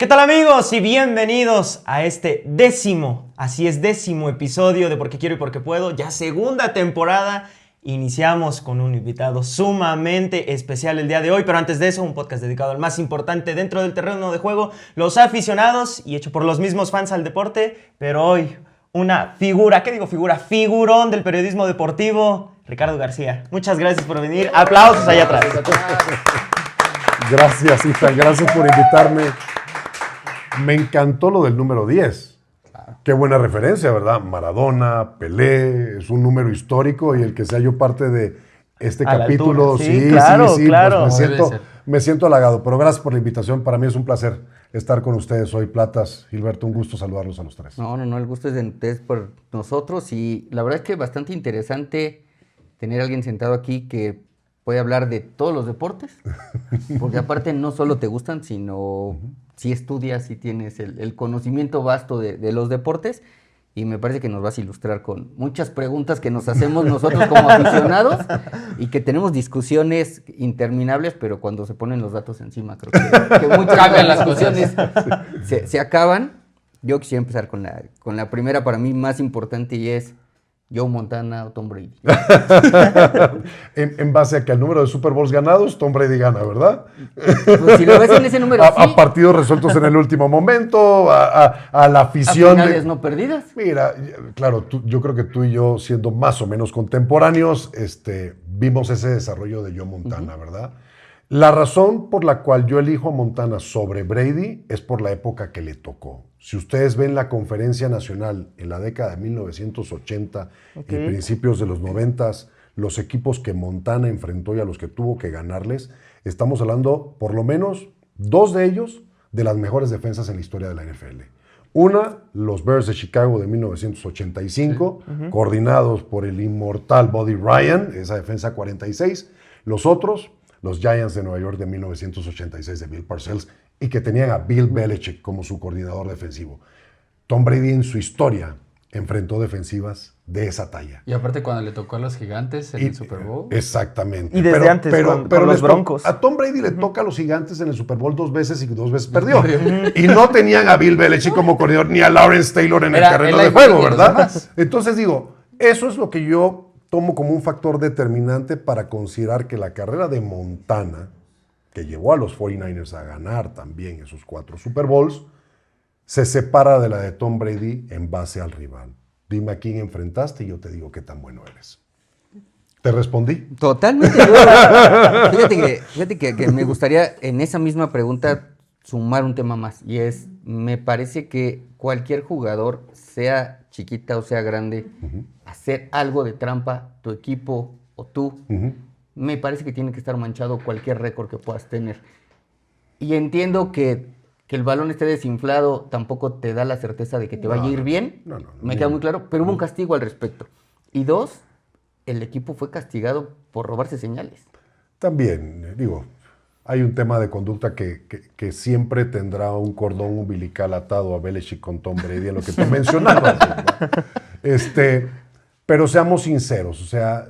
¿Qué tal, amigos? Y bienvenidos a este décimo episodio de Porque Quiero y Porque Puedo, ya segunda temporada. Iniciamos con un invitado sumamente especial el día de hoy, pero antes de eso, un podcast dedicado al más importante dentro del terreno de juego, los aficionados, y hecho por los mismos fans al deporte, pero hoy una figura, ¿qué digo figura? Figurón del periodismo deportivo, Ricardo García. Muchas gracias por venir. Aplausos allá atrás. Gracias, Ethan. Gracias por invitarme. Me encantó lo del número 10. Qué buena referencia, ¿verdad? Maradona, Pelé, es un número histórico y el que sea yo parte de este capítulo. Sí, claro. Pues me siento halagado, pero gracias por la invitación. Para mí es un placer estar con ustedes hoy. Platas, Gilberto, un gusto saludarlos a los tres. No, el gusto es de ustedes por nosotros y la verdad es que es bastante interesante tener a alguien sentado aquí que puede hablar de todos los deportes, porque aparte no solo te gustan, sino si estudias y tienes el conocimiento vasto de los deportes, y me parece que nos vas a ilustrar con muchas preguntas que nos hacemos nosotros como aficionados y que tenemos discusiones interminables, pero cuando se ponen los datos encima creo que muchas de las discusiones se acaban. Yo quisiera empezar con la primera para mí más importante y es Joe Montana o Tom Brady. en base a que al número de Super Bowls ganados, Tom Brady gana, ¿verdad? Pues si lo ves en ese número, a partidos resueltos en el último momento, a la afición. A finales no perdidas. Mira, claro, yo creo que tú y yo, siendo más o menos contemporáneos, vimos ese desarrollo de Joe Montana, ¿verdad? La razón por la cual yo elijo a Montana sobre Brady es por la época que le tocó. Si ustedes ven la conferencia nacional en la década de 1980 y principios de los 90, los equipos que Montana enfrentó y a los que tuvo que ganarles, estamos hablando por lo menos dos de ellos de las mejores defensas en la historia de la NFL. Una, los Bears de Chicago de 1985, coordinados por el inmortal Buddy Ryan, esa defensa 46. Los otros, los Giants de Nueva York de 1986 de Bill Parcells, y que tenían a Bill Belichick como su coordinador defensivo. Tom Brady en su historia enfrentó defensivas de esa talla. Y aparte cuando le tocó a los Gigantes en el Super Bowl. Exactamente. Y desde antes con los Broncos. A Tom Brady le toca a los Gigantes en el Super Bowl 2 veces y 2 veces perdió. Y no tenían a Bill Belichick como coordinador ni a Lawrence Taylor en el terreno de juego, ¿verdad? Entonces digo, eso es lo que yo tomo como un factor determinante para considerar que la carrera de Montana, que llevó a los 49ers a ganar también esos 4 Super Bowls, se separa de la de Tom Brady en base al rival. Dime a quién enfrentaste y yo te digo qué tan bueno eres. ¿Te respondí? Totalmente. Fíjate que me gustaría en esa misma pregunta sumar un tema más, y es, me parece que cualquier jugador, sea chiquita o sea grande, hacer algo de trampa, tu equipo o tú, me parece que tiene que estar manchado cualquier récord que puedas tener. Y entiendo que el balón esté desinflado tampoco te da la certeza de que te vaya a ir bien. Me queda muy claro, pero hubo un castigo al respecto. Y 2, el equipo fue castigado por robarse señales. También, hay un tema de conducta que siempre tendrá un cordón umbilical atado a Belichick con Tom Brady, en lo que tú mencionabas, ¿verdad? Pero seamos sinceros, o sea,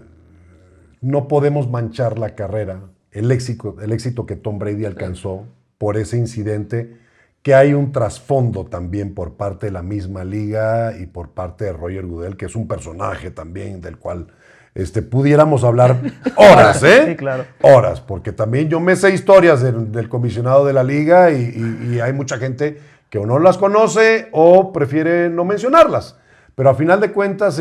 no podemos manchar la carrera, el éxito que Tom Brady alcanzó por ese incidente, que hay un trasfondo también por parte de la misma liga y por parte de Roger Goodell, que es un personaje también del cual pudiéramos hablar horas, ¿eh? Sí, claro. Horas, porque también yo me sé historias del comisionado de la liga y hay mucha gente que o no las conoce o prefiere no mencionarlas. Pero a final de cuentas,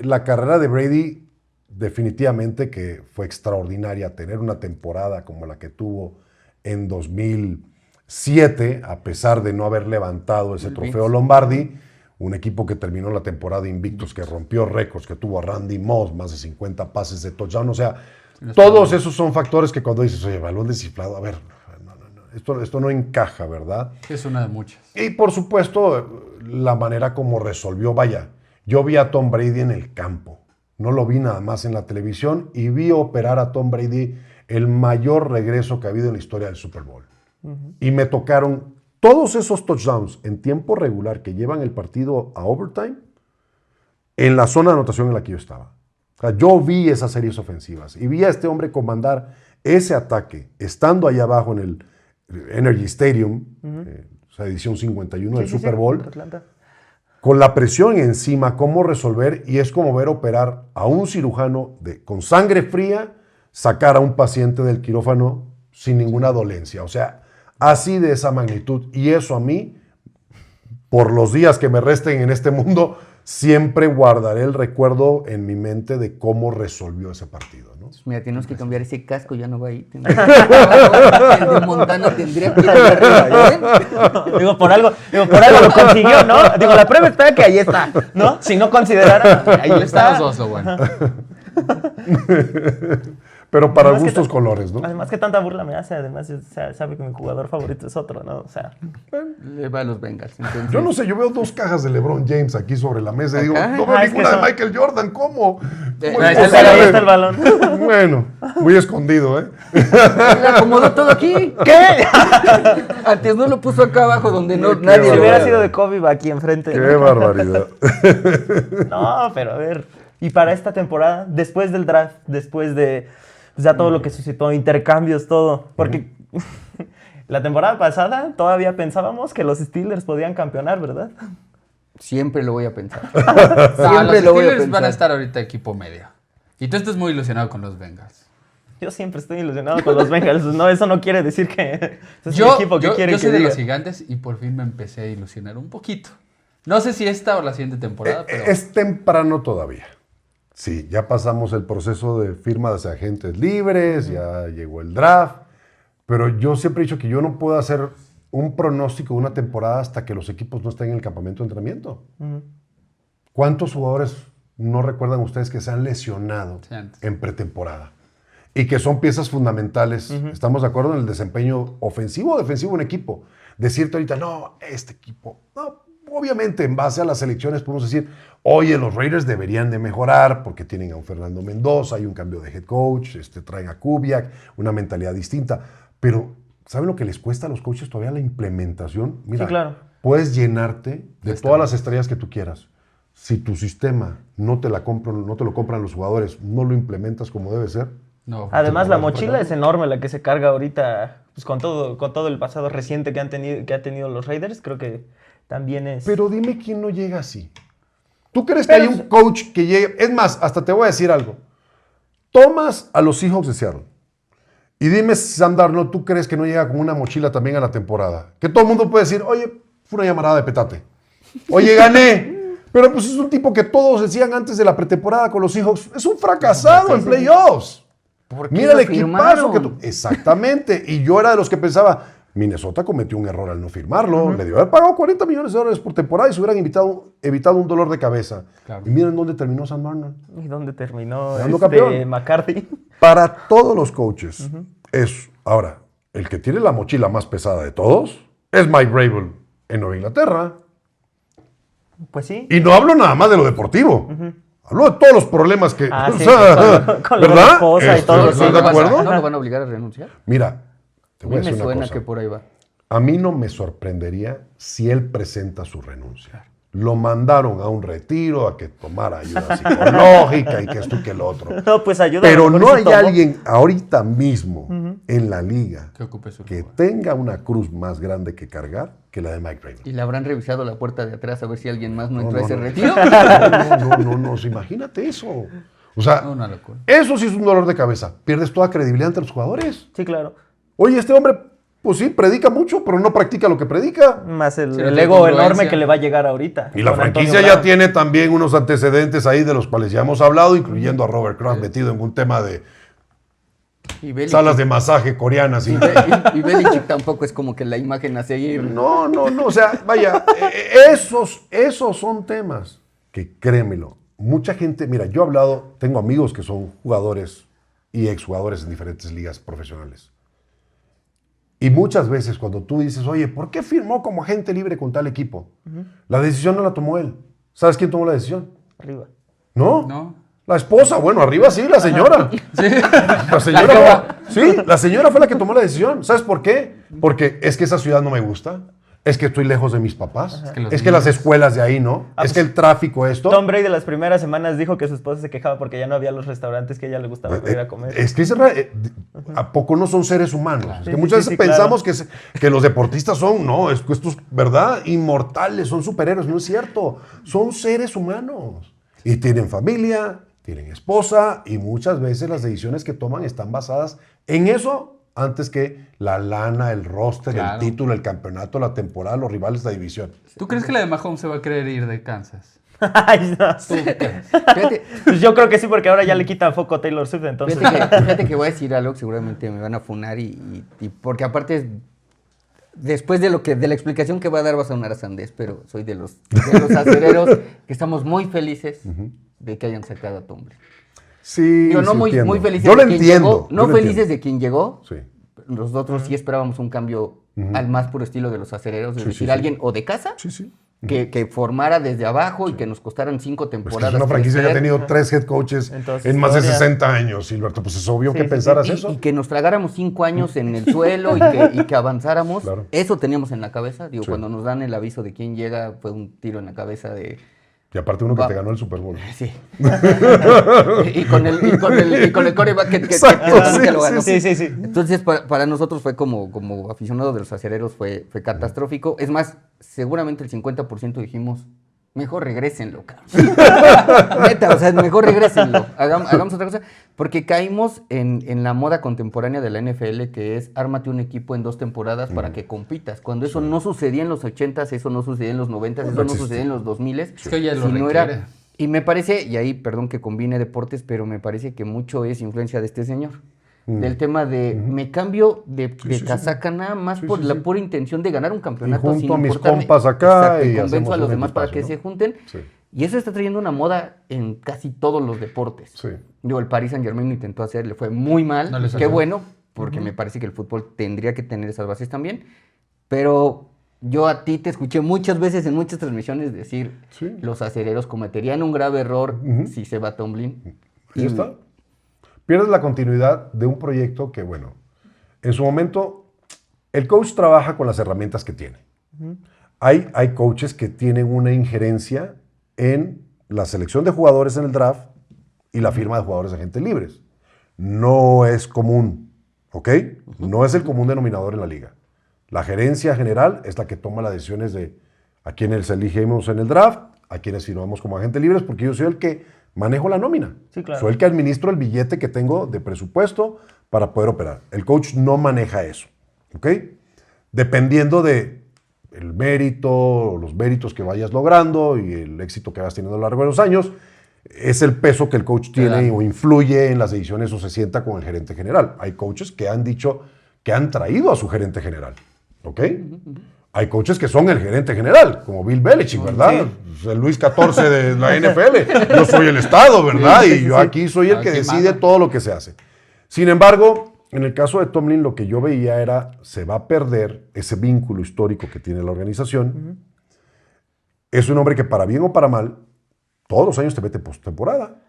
la carrera de Brady definitivamente que fue extraordinaria. Tener una temporada como la que tuvo en 2007, a pesar de no haber levantado ese trofeo Lombardi, un equipo que terminó la temporada invictos, que rompió récords, que tuvo a Randy Moss, más de 50 pases de touchdown. O sea, todos esos son factores que cuando dices, oye, balón desinflado, a ver, esto no encaja, ¿verdad? Es una de muchas. Y por supuesto, la manera como resolvió, yo vi a Tom Brady en el campo, no lo vi nada más en la televisión, y vi operar a Tom Brady el mayor regreso que ha habido en la historia del Super Bowl. Y me tocaron todos esos touchdowns en tiempo regular que llevan el partido a overtime en la zona de anotación en la que yo estaba. O sea, yo vi esas series ofensivas y vi a este hombre comandar ese ataque estando allá abajo en el Energy Stadium, o sea, edición 51 del Sí, sí, Super sí, Bowl, contra Atlanta. con la presión encima, cómo resolver, y es como ver operar a un cirujano con sangre fría, sacar a un paciente del quirófano sin ninguna dolencia. O sea, así de esa magnitud. Y eso a mí, por los días que me resten en este mundo, siempre guardaré el recuerdo en mi mente de cómo resolvió ese partido, ¿no? Mira, tenemos que cambiar ese casco, ya no va ahí. El de Montana tendría que ir allá arriba, ¿eh? Digo, por algo lo consiguió, ¿no? Digo, la prueba está que ahí está, ¿no? Si no considerara, ahí Están está. los dos, lo bueno. Pero para Además que gustos colores, ¿no? Además que tanta burla me hace, además sabe que mi jugador favorito es otro, ¿no? O sea, Le va a los Bengals. Entonces, Yo no sé, yo veo 2 cajas de LeBron James aquí sobre la mesa y digo, Acá. no veo Ah, es que ninguna de son- Michael Jordan, ¿cómo? ¿Cómo ahí es está posible? ahí está el balón. Bueno, muy escondido, ¿eh? le acomodó todo aquí. ¿Qué? Antes no lo puso acá abajo donde no, Qué nadie Si lo hubiera vea. sido de Kobe va aquí enfrente. Qué ¿no? barbaridad. No, pero a ver. Y para esta temporada, después del draft, después de pues, ya todo lo que suscitó, intercambios, todo. Porque la temporada pasada todavía pensábamos que los Steelers podían campeonar, ¿verdad? Siempre lo voy a pensar. No, Siempre los lo voy a Steelers van pensar. a estar ahorita equipo medio. Y tú estás muy ilusionado con los Bengals. Yo siempre estoy ilusionado con los Bengals. No, eso no quiere decir que es el Yo, equipo que yo, quiere yo que soy de diga. los Gigantes y por fin me empecé a ilusionar un poquito. No sé si esta o la siguiente temporada, pero Es temprano todavía. Sí, ya pasamos el proceso de firma de agentes libres, ya llegó el draft, pero yo siempre he dicho que yo no puedo hacer un pronóstico de una temporada hasta que los equipos no estén en el campamento de entrenamiento. ¿Cuántos jugadores no recuerdan ustedes que se han lesionado Sí, antes. en pretemporada? Y que son piezas fundamentales. ¿Estamos de acuerdo en el desempeño ofensivo o defensivo de un equipo? Decirte ahorita, no, este equipo, no. Obviamente, en base a las elecciones podemos decir, oye, los Raiders deberían de mejorar porque tienen a un Fernando Mendoza, hay un cambio de head coach, traen a Kubiak, una mentalidad distinta. Pero, ¿saben lo que les cuesta a los coaches todavía la implementación? Mira, Sí, claro. puedes llenarte de Está todas bien. las estrellas que tú quieras. Si tu sistema no te lo compran los jugadores, no lo implementas como debe ser. no. Además, la Temporada mochila para es enorme la que se carga ahorita, pues, con todo el pasado reciente que ha tenido los Raiders. Creo que también es... Pero dime quién no llega así. ¿Tú crees que hay un coach que llegue? Es más, hasta te voy a decir algo. Tomas a los Seahawks de Seattle y dime, Sam Darnold, ¿tú crees que no llega con una mochila también a la temporada? Que todo el mundo puede decir, oye, fue una llamarada de petate. Oye, gané. Pero pues es un tipo que todos decían antes de la pretemporada con los Seahawks, es un fracasado en playoffs. ¿Por qué Mira el lo equipazo que firmaron? Exactamente. Y yo era de los que pensaba, Minnesota cometió un error al no firmarlo. Le debió haber pagado $40 millones por temporada y se hubieran evitado un dolor de cabeza. Claro. Y miren dónde terminó Sam Darnold. ¿Y dónde terminó Quedando campeón. McCarthy? Para todos los coaches, es. Ahora, el que tiene la mochila más pesada de todos es Mike Vrabel en Nueva Inglaterra. Pues sí. Y no hablo nada más de lo deportivo. Hablo de todos los problemas que. Ah, sí, con lo de la ¿verdad? esposa y todo, ¿Estás sí. de acuerdo? ¿No lo van a obligar a renunciar? Mira, te A voy a mí me decir una suena cosa. que por ahí va. A mí no me sorprendería si él presenta su renuncia. Lo mandaron a un retiro, a que tomara ayuda psicológica y que esto y que lo otro. No, pues ayuda. Pero a lo no mejor hay sí tomó. alguien ahorita mismo en la liga Que ocupe su que lugar. tenga una cruz más grande que cargar que la de Mike Vrabel. ¿Y le habrán revisado la puerta de atrás a ver si alguien más no No, entró a no, ese no. retiro? No, imagínate eso. O sea, Una locura. eso sí es un dolor de cabeza. Pierdes toda credibilidad ante los jugadores. Sí, claro. Oye, este hombre, pues sí, predica mucho, pero no practica lo que predica. Más el Sí, no tiene ego congruencia. enorme que le va a llegar ahorita. Y la con Antonio franquicia ya Brown. tiene también unos antecedentes ahí de los cuales ya hemos hablado, incluyendo a Robert Kraft metido en un tema de Y Belichick, salas de masaje coreanas. Y... y Belichick tampoco es como que la imagen a seguir. No, o sea, vaya, esos son temas que créemelo, mucha gente, mira, yo he hablado, tengo amigos que son jugadores y exjugadores en diferentes ligas profesionales. Y muchas veces cuando tú dices, oye, ¿por qué firmó como agente libre con tal equipo? La decisión no la tomó él. ¿Sabes quién tomó la decisión? Arriba. ¿No? No. La esposa, bueno, arriba sí, la señora. La señora, sí, la señora fue la que tomó la decisión. ¿Sabes por qué? Porque es que esa ciudad no me gusta. Es que estoy lejos de mis papás. Es que los las niños- escuelas de ahí, ¿no? Ah, es pues, que el tráfico, esto. Tom Brady las primeras semanas dijo que su esposa se quejaba porque ya no había los restaurantes que a ella le gustaba ir a comer. Es que ¿a poco no son seres humanos? Es que Sí, muchas sí, veces sí, pensamos que los deportistas son, no, estos, ¿verdad? Inmortales, son superhéroes. No es cierto. Son seres humanos. Y tienen familia, tienen esposa, y muchas veces las decisiones que toman están basadas en eso antes que la lana, el roster, Claro. el título, el campeonato, la temporada, los rivales de la división. ¿Tú crees que la de Mahomes se va a querer ir de Kansas? Ay, no sé. Fíjate, Pues yo creo que sí, porque ahora ya le quitan foco a Taylor Swift, entonces. fíjate que voy a decir algo que seguramente me van a funar y porque aparte después de la explicación que va a dar va a sonar a sandés, pero soy de los acereros que estamos muy felices de que hayan sacado a Tom Brady. Sí, Digo, no sí muy, entiendo. muy felices Yo lo de quien entiendo. llegó, yo no lo felices entiendo. de quien llegó. Sí. Nosotros sí esperábamos un cambio al más puro estilo de los acereros, es Sí, decir, sí, alguien o de casa Sí, sí. que formara desde abajo y que nos costaran 5 Pues que temporadas. es una franquicia que ha crecer. tenido 3 head coaches Entonces, en más de historia. 60 años, Silberto. Pues es obvio Sí, que sí, pensaras Y, eso. y que nos tragáramos 5 años en el suelo y que avanzáramos. Claro. Eso teníamos en la cabeza. Digo, Sí. cuando nos dan el aviso de quién llega, fue un tiro en la cabeza de... Y aparte uno que Va. te ganó el Super Bowl. Sí. y con el coreback que Exacto, también lo ganó. Sí, sí, sí. Entonces, para nosotros fue como aficionado de los acereros, fue catastrófico. Es más, seguramente el 50% dijimos, mejor regrésenlo, cabrón. Neta, o sea, mejor regrésenlo. Hagamos otra cosa. Porque caímos en la moda contemporánea de la NFL, que es ármate un equipo en 2 temporadas para que compitas. Cuando eso no sucedía en los 80s, eso no sucedía en los 90s, eso no existe. sucedía en los 2000s. Es que hoy ya lo sino requiere. y me parece, y ahí, perdón que combine deportes, pero me parece que mucho es influencia de este señor. Del tema de me cambio de casaca nada más Sí, por sí, la sí. pura intención de ganar un campeonato. Y junto sin a mis importarme. compas acá Exacto, y y convenzo hacemos a los un demás para que equipazo, se ¿no? junten. Sí. Y eso está trayendo una moda en casi todos los deportes. Sí. Digo, el Paris Saint Germain lo intentó hacer, le fue muy mal. No le Qué salió. bueno, porque me parece que el fútbol tendría que tener esas bases también. Pero yo a ti te escuché muchas veces en muchas transmisiones decir Sí. los acereros cometerían un grave error si se va Tomlin. Ahí está. Pierdes la continuidad de un proyecto que, bueno, en su momento, el coach trabaja con las herramientas que tiene. Hay coaches que tienen una injerencia en la selección de jugadores en el draft y la firma de jugadores agentes libres. No es común, ¿ok? No es el común denominador en la liga. La gerencia general es la que toma las decisiones de a quienes elegimos en el draft, a quienes firmamos como agentes libres, porque yo soy el que manejo la nómina. Sí, claro. Soy el que administro el billete que tengo de presupuesto para poder operar. El coach no maneja eso, ¿ok? Dependiendo de el mérito, los méritos que vayas logrando y el éxito que vas teniendo a lo largo de los años, es el peso que el coach tiene o influye en las decisiones o se sienta con el gerente general. Hay coaches que han dicho que han traído a su gerente general, ¿ok? Hay coaches que son el gerente general, como Bill Belichick, ¿verdad? El Luis XIV de la NFL. Yo soy el Estado, ¿verdad? Sí, sí, Y sí, yo sí. aquí soy el que Aquí decide manda. todo lo que se hace. Sin embargo, en el caso de Tomlin, lo que yo veía era, se va a perder ese vínculo histórico que tiene la organización. Es un hombre que para bien o para mal, todos los años te mete postemporada,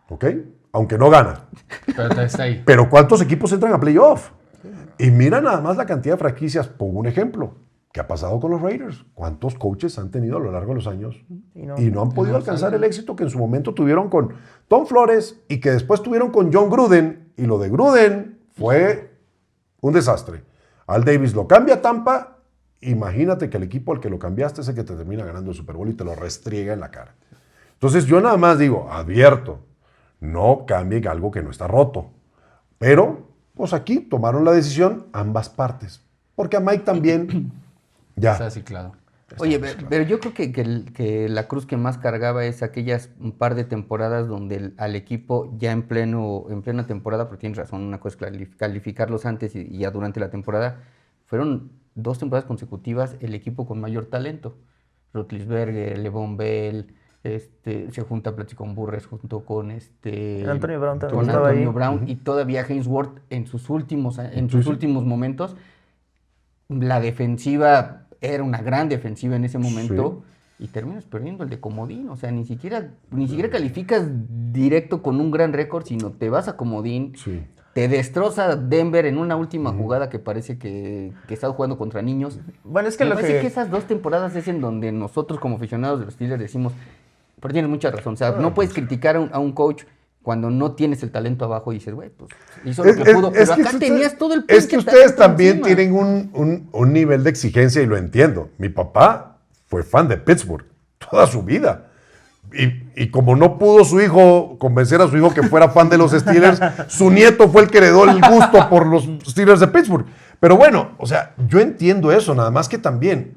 ¿ok? Aunque no gana. Pero está ahí. Pero ¿cuántos equipos entran a playoff? Y mira nada más la cantidad de franquicias. Pongo un ejemplo. ¿Qué ha pasado con los Raiders? ¿Cuántos coaches han tenido a lo largo de los años? Y no. Y no han podido alcanzar el éxito que en su momento tuvieron con Tom Flores y que después tuvieron con John Gruden. Y lo de Gruden fue un desastre. Al Davis lo cambia a Tampa. Imagínate que el equipo al que lo cambiaste es el que te termina ganando el Super Bowl y te lo restriega en la cara. Entonces yo nada más digo, advierto, no cambie algo que no está roto. Pero, pues aquí tomaron la decisión ambas partes. Porque a Mike también, ya. Está ciclado. Oye, pero yo creo que la cruz que más cargaba es aquellas un par de temporadas donde al equipo ya en plena temporada, porque tienes razón, una cosa es calificarlos antes y ya durante la temporada, fueron 2 temporadas consecutivas el equipo con mayor talento. Roethlisberger, Le'Veon Bell, se junta Platicón Burres junto con Antonio Brown también con estaba Antonio ahí. Brown y todavía Hainsworth en sus últimos momentos. La defensiva era una gran defensiva en ese momento y terminas perdiendo el de comodín. O sea, ni siquiera calificas directo con un gran récord, sino te vas a comodín. Sí. te destroza Denver en una última jugada que parece que está jugando contra niños. Bueno, es que Me lo parece que... que esas 2 temporadas es en donde nosotros como aficionados de los Steelers decimos, pero tienes mucha razón, o sea, no puedes criticar a un coach cuando no tienes el talento abajo y dices, güey, pues hizo lo que pudo, pero acá tenías todo el Es que pinche ustedes talento también encima. tienen un nivel de exigencia y lo entiendo. Mi papá fue fan de Pittsburgh toda su vida. Y como no pudo su hijo convencer a su hijo que fuera fan de los Steelers, su nieto fue el que heredó el gusto por los Steelers de Pittsburgh. Pero bueno, o sea, yo entiendo eso, nada más que también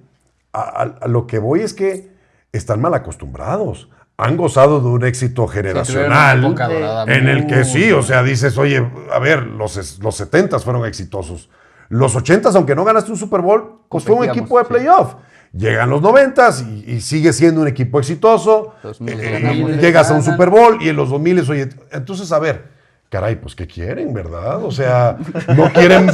a lo que voy es que están mal acostumbrados. Han gozado de un éxito generacional tuvieron una época dorada en el que muy sí, o sea, dices, oye, a ver, los 70s fueron exitosos. Los 80s, aunque no ganaste un Super Bowl, pues fue un Competíamos, equipo de sí. playoff. Llegan los 90s y sigue siendo un equipo exitoso. 2000 Y ganamos. llegas a un Super Bowl y en los 2000, oye, entonces a ver, caray, pues ¿qué quieren, verdad? O sea, no quieren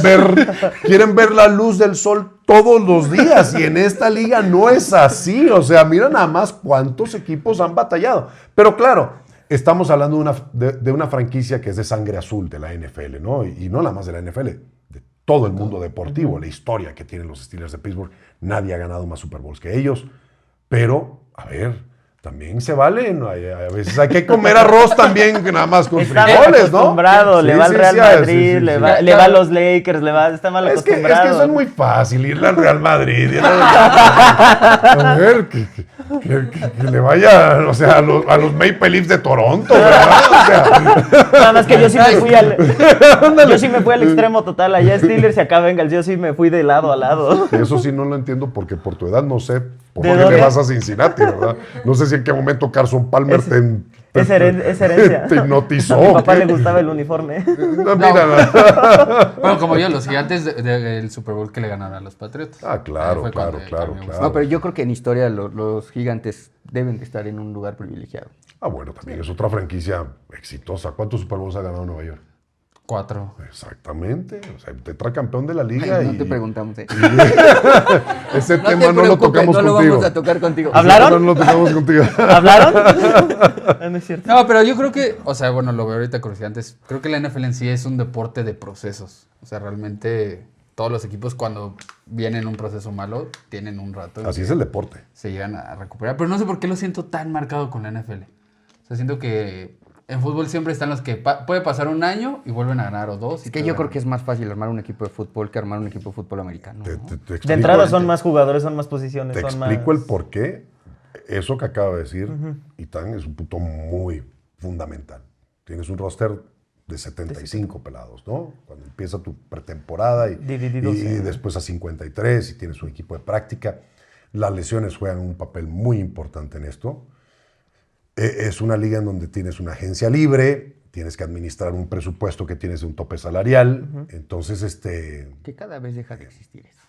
ver la luz del sol todos los días y en esta liga no es así. O sea, mira nada más cuántos equipos han batallado. Pero claro, estamos hablando de una franquicia que es de sangre azul de la NFL, ¿no? Y no nada más de la NFL, de todo el mundo deportivo, la historia que tienen los Steelers de Pittsburgh. Nadie ha ganado más Super Bowls que ellos. Pero, a ver, también se vale, ¿no? A veces hay que comer arroz también, que nada más con Está frijoles, ¿no? acostumbrado, le Sí, va al sí, Real sí, Madrid, sí, le sí. va a los Lakers, está mal Es que acostumbrado. eso es muy fácil, irle al Real Madrid. A ver, que le vaya, o sea, a los Maple Leafs de Toronto, ¿verdad? O sea, Nada más que yo sí me fui al extremo total. Allá Steelers y acá Bengals. Yo sí me fui de lado a lado. eso sí no lo entiendo porque por tu edad no sé por ¿De dónde dónde? le vas a Cincinnati, ¿verdad? No sé si en qué momento Carson Palmer Es herencia. te hipnotizó. A mi papá ¿o qué? le gustaba el uniforme. No, mira, Bueno, como yo, los gigantes del Super Bowl que le ganaron a los Patriotas. Ah, claro, Ahí fue claro, cuando claro, cambió. claro. No, pero yo creo que en historia los gigantes deben de estar en un lugar privilegiado. Ah, bueno, también es otra franquicia exitosa. ¿Cuántos Super Bowls ha ganado Nueva York? 4. Exactamente. O sea, tetracampeón de la liga. Ay, no y te preguntamos, ese No te tema no lo preocupes, tocamos no lo contigo. vamos a tocar contigo. ¿Hablaron? No lo tocamos contigo. ¿Hablaron? No es cierto. No, pero yo creo que, o sea, bueno, lo veo ahorita con los gigantes. Creo que la NFL en sí es un deporte de procesos. O sea, realmente todos los equipos cuando vienen un proceso malo, tienen un rato. en Así que es el deporte. se llegan a recuperar. Pero no sé por qué lo siento tan marcado con la NFL. O sea, siento que en fútbol siempre están los que puede pasar un año y vuelven a ganar o dos. Es que yo creo que es más fácil armar un equipo de fútbol que armar un equipo de fútbol americano. Te ¿no? explico- De entrada son más jugadores, son más posiciones. Te son explico más... el por qué. Eso que acaba de decir, Itán, es un punto muy fundamental. Tienes un roster de 75 pelados, ¿no? Cuando empieza tu pretemporada y Divididos en- después a 53 y tienes un equipo de práctica. Las lesiones juegan un papel muy importante en esto. Es una liga en donde tienes una agencia libre, tienes que administrar un presupuesto que tienes de un tope salarial. Entonces, Que cada vez deja de existir eso.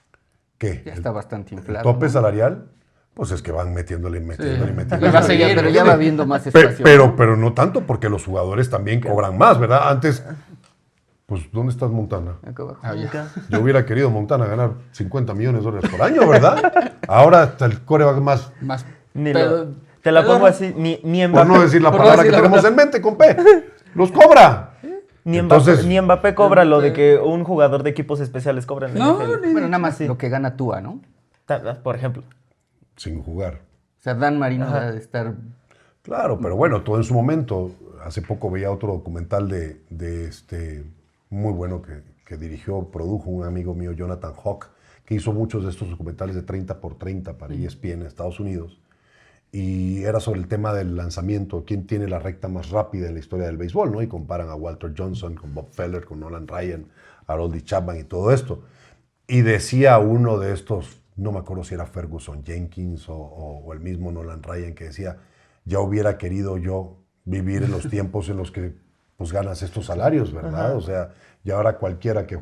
¿qué? Ya está bastante ¿El inflado. tope ¿no? salarial? Pues es que van metiéndole. Y va a seguir. Pero ya va habiendo más Pe- espacio. Pero, ¿no? pero no tanto porque los jugadores también cobran más, ¿verdad? Antes, pues, ¿dónde estás, Montana? Acá abajo. Yo hubiera querido Montana ganar $50 millones por año, ¿verdad? Ahora hasta el coreback más, Más Te la pongo así, ni por Mbappé, no decir la por palabra decir que la tenemos verdad. en mente, con P. Los cobra. Entonces, ni Mbappé cobra lo de que un jugador de equipos especiales cobra en la No, NFL. Bueno, nada más Sí. lo que gana Tua, ¿no? Por ejemplo. sin jugar. O sea, Dan Marino va a estar... Claro, pero bueno, todo en su momento. Hace poco veía otro documental de muy bueno que dirigió, produjo un amigo mío, Jonathan Hawk, que hizo muchos de estos documentales de 30 por 30 para ESPN en Estados Unidos. Y era sobre el tema del lanzamiento, quién tiene la recta más rápida en la historia del béisbol, ¿no? Y comparan a Walter Johnson con Bob Feller, con Nolan Ryan, Harold Chapman y todo esto. Y decía uno de estos, no me acuerdo si era Ferguson Jenkins o el mismo Nolan Ryan, que decía, ya hubiera querido yo vivir en los tiempos en los que pues ganas estos salarios, ¿verdad? O sea, y ahora cualquiera que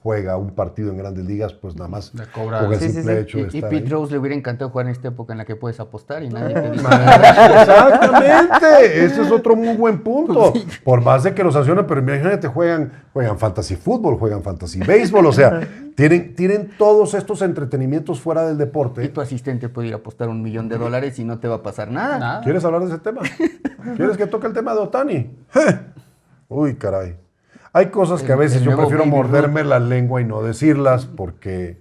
juega un partido en Grandes Ligas, pues nada más Le cobra. con el Sí, sí, simple sí. hecho de Y estar Pete ahí. Rose le hubiera encantado jugar en esta época en la que puedes apostar y nadie te dice. Exactamente, ese es otro muy buen punto. Por más de que los sancionen, pero imagínate, juegan fantasy fútbol, juegan fantasy béisbol, o sea, tienen todos estos entretenimientos fuera del Y deporte. tu asistente puede ir a apostar $1 millón y no te va a pasar nada. Nada. ¿Quieres hablar de ese tema? ¿Quieres que toque el tema de Otani? Uy, caray. Hay cosas que a veces el yo nuevo prefiero Baby morderme la lengua y no decirlas porque,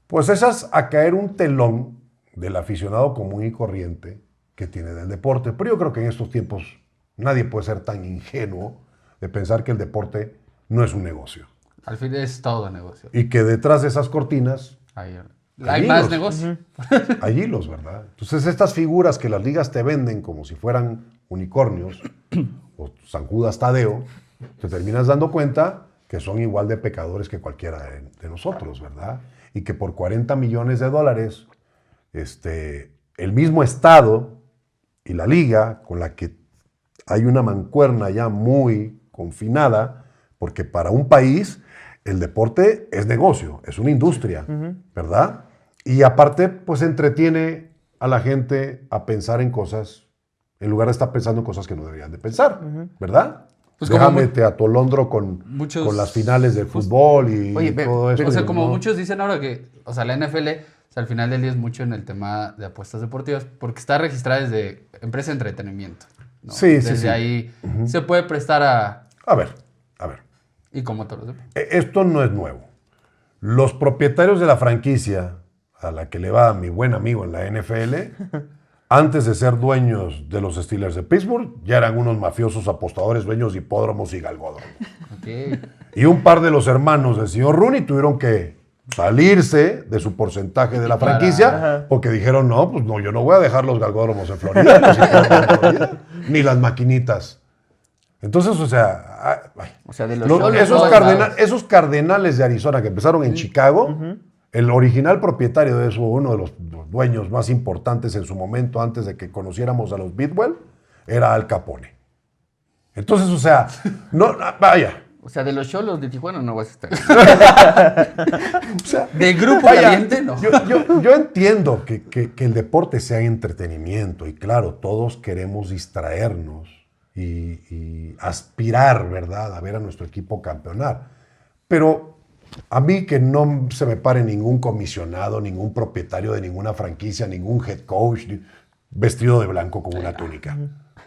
pues esas a caer un telón del aficionado común y corriente que tiene del deporte. Pero yo creo que en estos tiempos nadie puede ser tan ingenuo de pensar que el deporte no es un negocio. Al fin es todo negocio. Y que detrás de esas cortinas Hay Hay más hilos. negocio. hay hilos, ¿verdad? Entonces estas figuras que las ligas te venden como si fueran unicornios o San Judas Tadeo, te terminas dando cuenta que son igual de pecadores que cualquiera de nosotros, ¿verdad? Y que por 40 millones de dólares, el mismo Estado y la liga, con la que hay una mancuerna ya muy confinada, porque para un país el deporte es negocio, es una industria, ¿verdad? Y aparte, pues entretiene a la gente a pensar en cosas, en lugar de estar pensando en cosas que no deberían de pensar, ¿verdad? Pues como Déjame te atolondro con las finales del fútbol y Oye, todo eso. O sea, y como no- muchos dicen ahora que, o sea, la NFL, o sea, al final del día es mucho en el tema de apuestas deportivas, porque está registrada desde empresa de entretenimiento, ¿no? Sí, sí, Desde sí. ahí se puede prestar a... A ver. Y como todos los deportes. Esto no es nuevo. Los propietarios de la franquicia, a la que le va mi buen amigo en la NFL, antes de ser dueños de los Steelers de Pittsburgh, ya eran unos mafiosos apostadores, dueños de hipódromos y galgódromos. Ok. Y un par de los hermanos del señor Rooney tuvieron que salirse de su porcentaje de la franquicia porque dijeron, no, pues no, yo no voy a dejar los galgódromos en Florida, los hipódromos en Florida, ni las maquinitas. Entonces, o sea, O sea, de los Cholos, esos cardenales de Arizona que empezaron en Chicago, el original propietario de eso, uno de los dueños más importantes en su momento, antes de que conociéramos a los Bidwell, era Al Capone. Entonces, o sea, no, vaya. O sea, de los Cholos de Tijuana no vas a estar. O sea, De grupo vaya, caliente, no. Yo entiendo que el deporte sea entretenimiento y claro, todos queremos distraernos y aspirar, ¿verdad?, a ver a nuestro equipo campeonar. Pero a mí que no se me pare ningún comisionado, ningún propietario de ninguna franquicia, ningún head coach vestido de blanco con una túnica.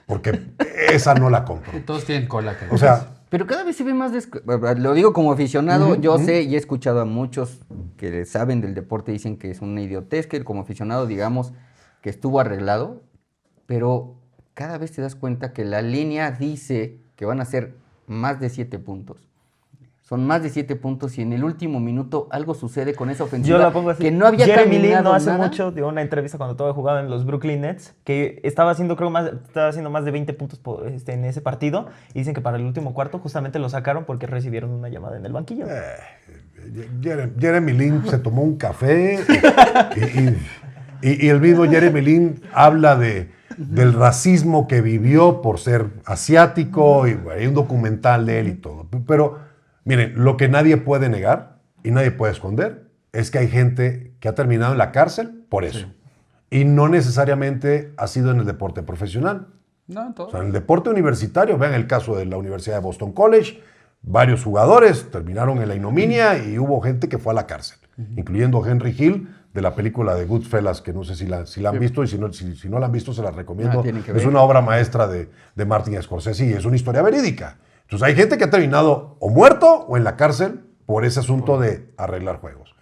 Porque esa no la compro. Todos tienen cola. Que O sea, Pero cada vez se ve más... Lo digo como aficionado, yo sé y he escuchado a muchos que saben del deporte, dicen que es una idiotez, que como aficionado digamos que estuvo arreglado, pero cada vez te das cuenta que la línea dice que van a ser más de 7 puntos. Son más de 7 puntos y en el último minuto algo sucede con esa ofensiva Yo la pongo así. que no había Jeremy Lin caminado no hace nada. mucho dio una entrevista cuando todavía jugaba en los Brooklyn Nets que estaba haciendo más de 20 puntos en ese partido y dicen que para el último cuarto justamente lo sacaron porque recibieron una llamada en el banquillo. Jeremy Lin se tomó un café y el mismo Jeremy Lin habla del racismo que vivió por ser asiático y bueno, hay un documental de él y todo. Pero miren, lo que nadie puede negar y nadie puede esconder es que hay gente que ha terminado en la cárcel por eso. Sí. Y no necesariamente ha sido en el deporte profesional. No, todo. O sea, en el deporte universitario, vean el caso de la Universidad de Boston College, varios jugadores terminaron en la ignominia y hubo gente que fue a la cárcel, incluyendo Henry Hill de la película de Goodfellas, que no sé si la han visto y si no la han visto se la recomiendo. Es una obra maestra de Martin Scorsese y es una historia verídica. Entonces hay gente que ha terminado o muerto o en la cárcel por ese asunto de arreglar juegos.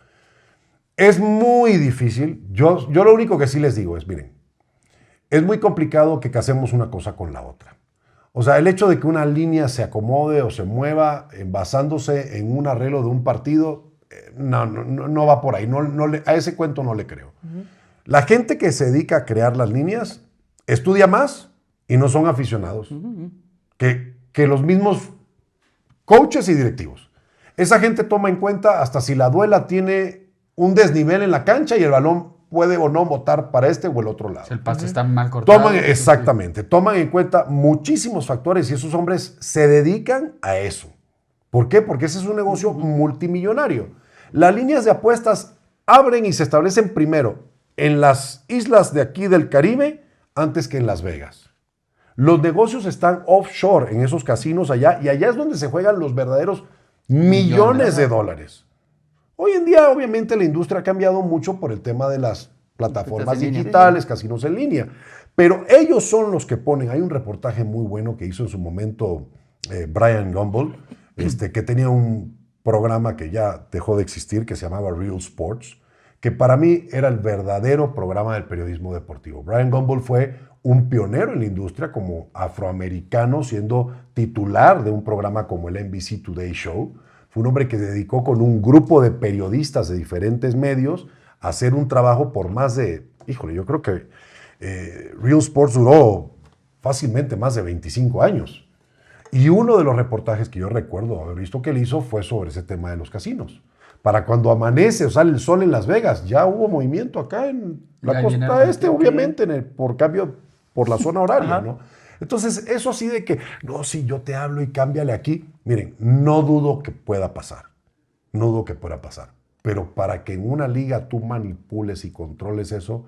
Es muy difícil. Yo lo único que sí les digo es, miren, es muy complicado que casemos una cosa con la otra. O sea, el hecho de que una línea se acomode o se mueva basándose en un arreglo de un partido, no va por ahí. A ese cuento no le creo. La gente que se dedica a crear las líneas estudia más y no son aficionados que los mismos coaches y directivos. Esa gente toma en cuenta hasta si la duela tiene un desnivel en la cancha y el balón puede o no botar para este o el otro lado. Si el pase está mal cortado. Exactamente. Toman en cuenta muchísimos factores y esos hombres se dedican a eso. ¿Por qué? Porque ese es un negocio multimillonario. Las líneas de apuestas abren y se establecen primero en las islas de aquí del Caribe antes que en Las Vegas. Los negocios están offshore en esos casinos allá y allá es donde se juegan los verdaderos millones de dólares. Hoy en día, obviamente, la industria ha cambiado mucho por el tema de las plataformas digitales, casinos en línea. Pero ellos son los que ponen. Hay un reportaje muy bueno que hizo en su momento Brian Gumbel, que tenía un programa que ya dejó de existir, que se llamaba Real Sports, que para mí era el verdadero programa del periodismo deportivo. Brian Gumbel fue un pionero en la industria como afroamericano, siendo titular de un programa como el NBC Today Show. Fue un hombre que se dedicó con un grupo de periodistas de diferentes medios a hacer un trabajo por más de, yo creo que Real Sports duró fácilmente más de 25 años. Y uno de los reportajes que yo recuerdo haber visto que él hizo fue sobre ese tema de los casinos. Para cuando amanece o sale el sol en Las Vegas, ya hubo movimiento acá en la costa este, obviamente, por cambio por la zona horaria, ¿no? Entonces, eso así de que, no, si yo te hablo y cámbiale aquí. Miren, no dudo que pueda pasar. No dudo que pueda pasar. Pero para que en una liga tú manipules y controles eso,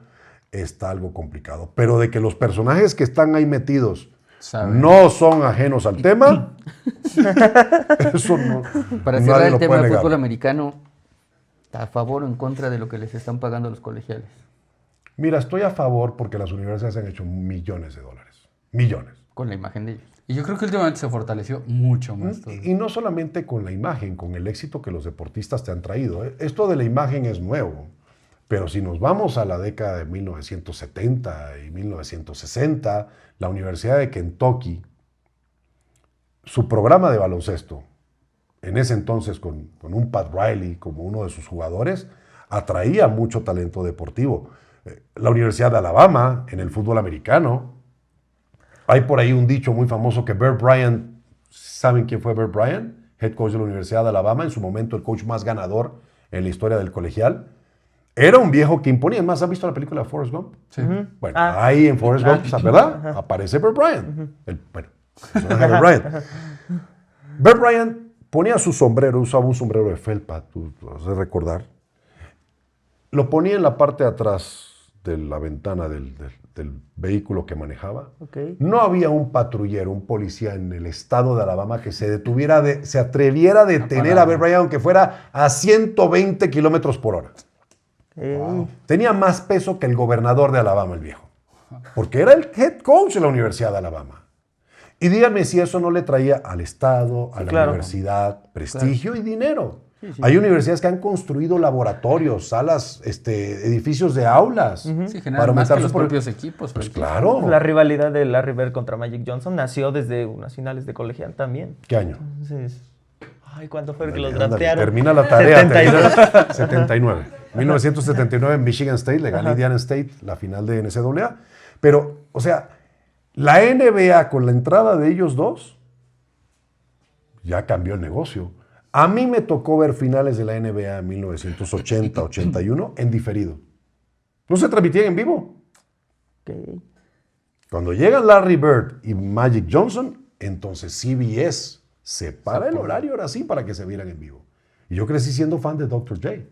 está algo complicado. Pero de que los personajes que están ahí metidos no son ajenos al tema, eso no. Para cerrar el tema del fútbol americano, ¿a favor o en contra de lo que les están pagando los colegiales? Mira, estoy a favor porque las universidades han hecho millones de dólares. Millones. Con la imagen de ellos. Y yo creo que últimamente se fortaleció mucho más. Y no solamente con la imagen, con el éxito que los deportistas te han traído. Esto de la imagen es nuevo. Pero si nos vamos a la década de 1970 y 1960, la Universidad de Kentucky, su programa de baloncesto, en ese entonces con un Pat Riley como uno de sus jugadores, atraía mucho talento deportivo. La Universidad de Alabama, en el fútbol americano, hay por ahí un dicho muy famoso que Bear Bryant, ¿saben quién fue Bear Bryant? Head coach de la Universidad de Alabama, en su momento el coach más ganador en la historia del colegial. Era un viejo que imponía. ¿Más han visto la película de Forrest Gump? Sí. Bueno, ahí en Forrest Gump, ¿verdad? Aparece Bear Bryant. El personaje de Bear Bryant. Bear Bryant ponía su sombrero, usaba un sombrero de felpa, tú vas a recordar. Lo ponía en la parte de atrás de la ventana del vehículo que manejaba. Okay. No había un patrullero, un policía en el estado de Alabama que se atreviera a detener a Bear Bryant aunque fuera a 120 kilómetros por hora. Wow. Tenía más peso que el gobernador de Alabama, el viejo. Porque era el head coach de la Universidad de Alabama. Y díganme si eso no le traía al Estado, a la universidad, prestigio y dinero. Sí. Hay universidades que han construido laboratorios, salas, edificios de aulas. Sí, generan más que los propios equipos. Pues claro. La rivalidad de Larry Bird contra Magic Johnson nació desde unas finales de colegial también. ¿Qué año? Entonces, ¿cuándo fue que los draftearon? Termina la tarea. 79. 79. 1979 en Michigan State, le gané Indiana State la final de NCAA. Pero, o sea, la NBA con la entrada de ellos dos ya cambió el negocio. A mí me tocó ver finales de la NBA en 1980-81 en diferido. No se transmitían en vivo. Okay. Cuando llegan Larry Bird y Magic Johnson, entonces CBS separa el horario ahora sí para que se vieran en vivo. Y yo crecí siendo fan de Dr. J.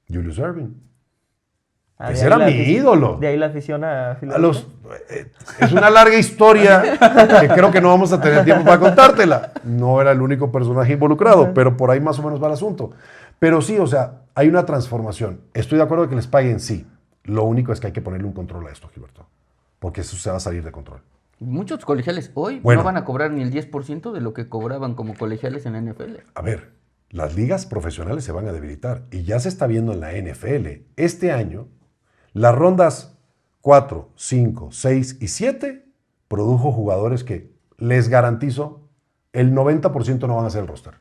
Julius Erving. Ese era mi ídolo. De ahí la afición a Filadelfia. Es una larga historia que creo que no vamos a tener tiempo para contártela. No era el único personaje involucrado, pero por ahí más o menos va el asunto. Pero sí, o sea, hay una transformación. Estoy de acuerdo en que les paguen, sí. Lo único es que hay que ponerle un control a esto, Gilberto. Porque eso se va a salir de control. Muchos colegiales hoy no van a cobrar ni el 10% de lo que cobraban como colegiales en la NFL. A ver, las ligas profesionales se van a debilitar y ya se está viendo en la NFL. Este año, las rondas 4, 5, 6 y 7 produjo jugadores que les garantizo el 90% no van a ser el roster.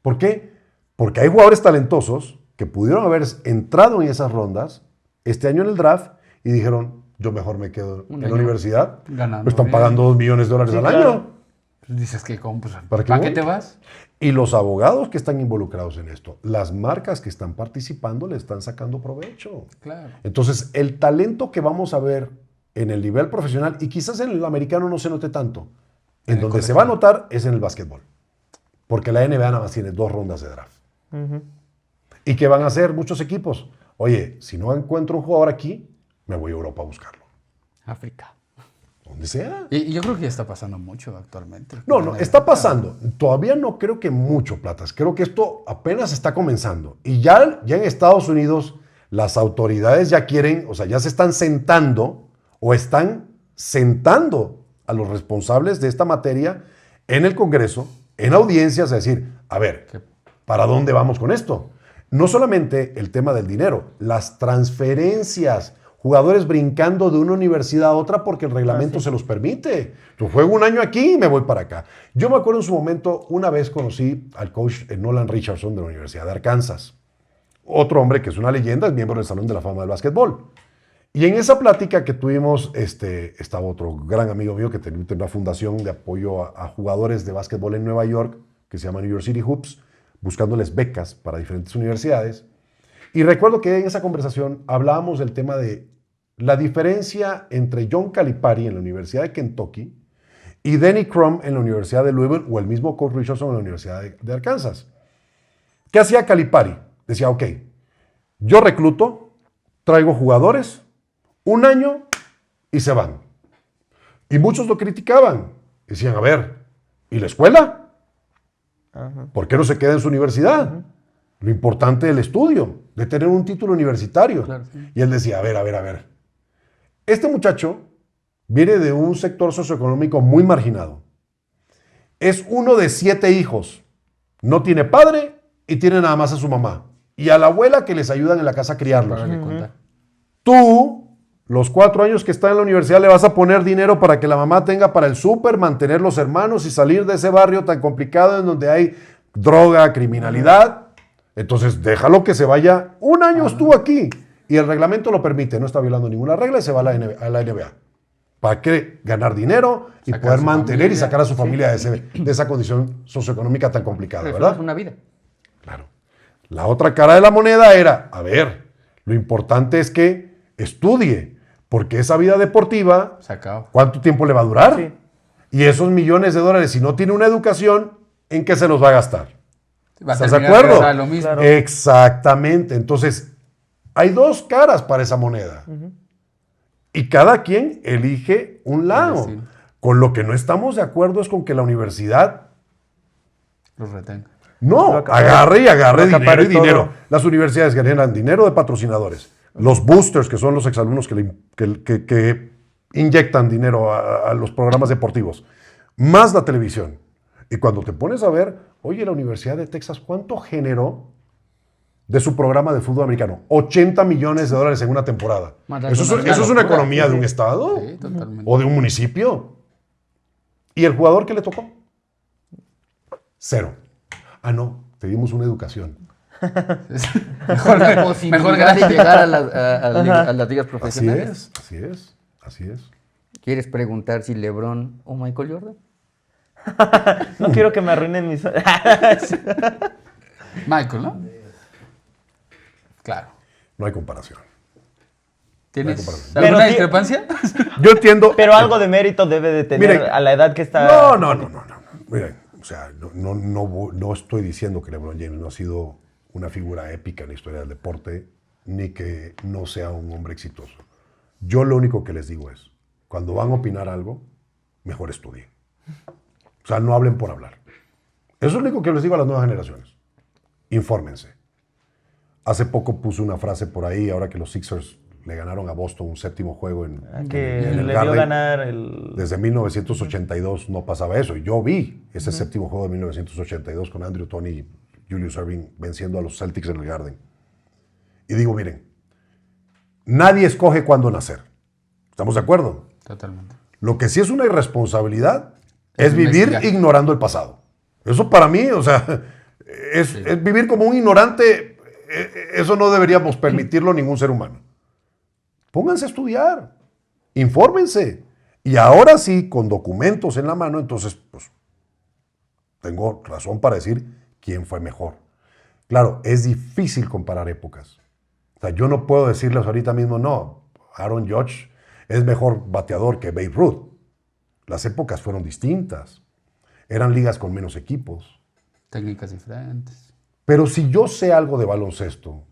¿Por qué? Porque hay jugadores talentosos que pudieron haber entrado en esas rondas este año en el draft y dijeron, yo mejor me quedo en la universidad. Ganando me están pagando $2 millones al año. Pues dices que, ¿para qué te vas? Y los abogados que están involucrados en esto, las marcas que están participando le están sacando provecho. Claro. Entonces, el talento que vamos a ver en el nivel profesional, y quizás en el americano no se note tanto, en donde se va a notar es en el básquetbol. Porque la NBA nada más tiene 2 rondas de draft. ¿Y qué van a hacer muchos equipos? Oye, si no encuentro un jugador aquí, me voy a Europa a buscarlo. África. Donde sea. Y yo creo que ya está pasando mucho actualmente. No, está pasando. Todavía no creo que mucho, Platas. Creo que esto apenas está comenzando. Y ya en Estados Unidos las autoridades ya quieren, o sea, ya se están sentando o están sentando a los responsables de esta materia en el Congreso, en audiencias, a decir, a ver, ¿para dónde vamos con esto? No solamente el tema del dinero, las transferencias, jugadores brincando de una universidad a otra porque el reglamento se los permite. Yo juego un año aquí y me voy para acá. Yo me acuerdo en su momento, una vez conocí al coach Nolan Richardson de la Universidad de Arkansas. Otro hombre que es una leyenda, es miembro del Salón de la Fama del Básquetbol. Y en esa plática que tuvimos, estaba otro gran amigo mío que tiene una fundación de apoyo a jugadores de básquetbol en Nueva York, que se llama New York City Hoops, buscándoles becas para diferentes universidades. Y recuerdo que en esa conversación hablábamos del tema de la diferencia entre John Calipari en la Universidad de Kentucky y Denny Crum en la Universidad de Louisville o el mismo Coach Richardson en la Universidad de Arkansas. ¿Qué hacía Calipari? Decía, ok, yo recluto, traigo jugadores, un año y se van. Y muchos lo criticaban. Decían, a ver, ¿y la escuela? ¿Por qué no se queda en su universidad? Lo importante del estudio, de tener un título universitario. Claro, sí. Y él decía, a ver. Este muchacho viene de un sector socioeconómico muy marginado. Es uno de 7 hijos. No tiene padre y tiene nada más a su mamá. Y a la abuela que les ayudan en la casa a criarlos. Para contar. Tú, los 4 años que está en la universidad, le vas a poner dinero para que la mamá tenga para el súper, mantener los hermanos y salir de ese barrio tan complicado en donde hay droga, criminalidad. Entonces, déjalo que se vaya. Un año estuvo aquí y el reglamento lo permite. No está violando ninguna regla y se va a la NBA. ¿Para qué? Ganar dinero y Sacar poder a su mantener y familia. sacar a su familia de esa condición socioeconómica tan complicada, Pero ¿verdad? es una vida. Claro. La otra cara de la moneda era, a ver, lo importante es que estudie, porque esa vida deportiva, Se acaba. ¿cuánto tiempo le va a durar? Sí. Y esos millones de dólares, si no tiene una educación, ¿en qué se los va a gastar? Va a ¿Estás de terminar acuerdo? regresando a lo mismo. Claro. Exactamente. Entonces, hay 2 caras para esa moneda. Y cada quien elige un lado. destino. Con lo que no estamos de acuerdo es con que la universidad Los retenga. no, Lo acapare- agarre lo dinero acapare y dinero. todo. Las universidades generan dinero de patrocinadores. Los boosters, que son los exalumnos que inyectan dinero a los programas deportivos. Más la televisión. Y cuando te pones a ver, oye, la Universidad de Texas, ¿cuánto generó de su programa de fútbol americano? $80 millones en una temporada. Más Eso una es una locura. economía de un estado Sí, totalmente. o de un municipio. ¿Y el jugador qué le tocó? 0. Ah, no, te dimos una educación. Con la posibilidad de llegar a las ligas Así profesionales. así es. ¿Quieres preguntar si LeBron o Michael Jordan? No quiero que me arruinen mis... Michael, ¿no? Claro. No hay comparación. ¿Tienes comparación. Pero alguna sí- discrepancia? Yo entiendo. Pero algo de mérito debe de tener Miren, a la edad que está... No. Miren, o sea, no estoy diciendo que LeBron James no ha sido una figura épica en la historia del deporte, ni que no sea un hombre exitoso. Yo lo único que les digo es, cuando van a opinar algo, mejor estudien. O sea, no hablen por hablar. Eso es lo único que les digo a las nuevas generaciones. Infórmense. Hace poco puse una frase por ahí, ahora que los Sixers le ganaron a Boston un 7º juego en Que en el le dio Garden. ganar el... Desde 1982 no pasaba eso. Y yo vi ese 7º juego de 1982 con Andrew Toney y Julius Erving venciendo a los Celtics en el Garden. Y digo, miren, nadie escoge cuándo nacer. ¿Estamos de acuerdo? Totalmente. Lo que sí es una irresponsabilidad Es es vivir investigar. ignorando el pasado. Eso para mí, o sea, es vivir como un ignorante. Eso no deberíamos permitirlo ningún ser humano. Pónganse a estudiar, infórmense. Y ahora sí, con documentos en la mano, entonces, pues, tengo razón para decir quién fue mejor. Claro, es difícil comparar épocas. O sea, yo no puedo decirles ahorita mismo, no, Aaron Judge es mejor bateador que Babe Ruth. Las épocas fueron distintas. Eran ligas con menos equipos. Técnicas diferentes. Pero si yo sé algo de baloncesto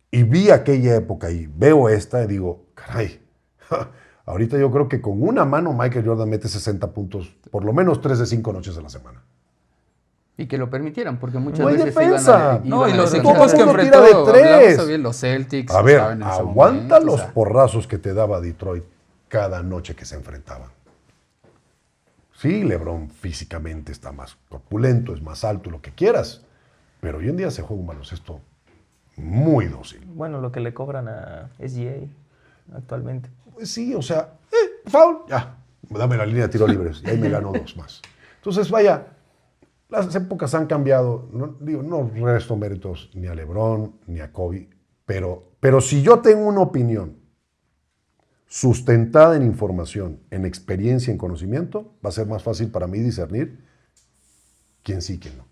y vi aquella época y veo esta y digo, caray, ahorita yo creo que con una mano Michael Jordan mete 60 puntos, por lo menos 3 de 5 noches a la semana. Y que lo permitieran, porque muchas No hay veces defensa. No, y los a equipos que Todo el mundo enfrentó, tira de tres. hablamos bien, los Celtics. A ver, estaban en ese aguanta momento, los o sea, porrazos que te daba Detroit cada noche que se enfrentaban. Sí, LeBron físicamente está más corpulento, es más alto, lo que quieras. Pero hoy en día se juega un baloncesto muy dócil. Bueno, lo que le cobran a SGA actualmente. Pues sí, o sea, foul, ya, dame la línea de tiro libres y ahí me gano 2 más. Entonces, vaya, las épocas han cambiado. No, digo, no resto méritos ni a LeBron ni a Kobe, pero si yo tengo una opinión sustentada en información, en experiencia, en conocimiento, va a ser más fácil para mí discernir quién sí y quién no.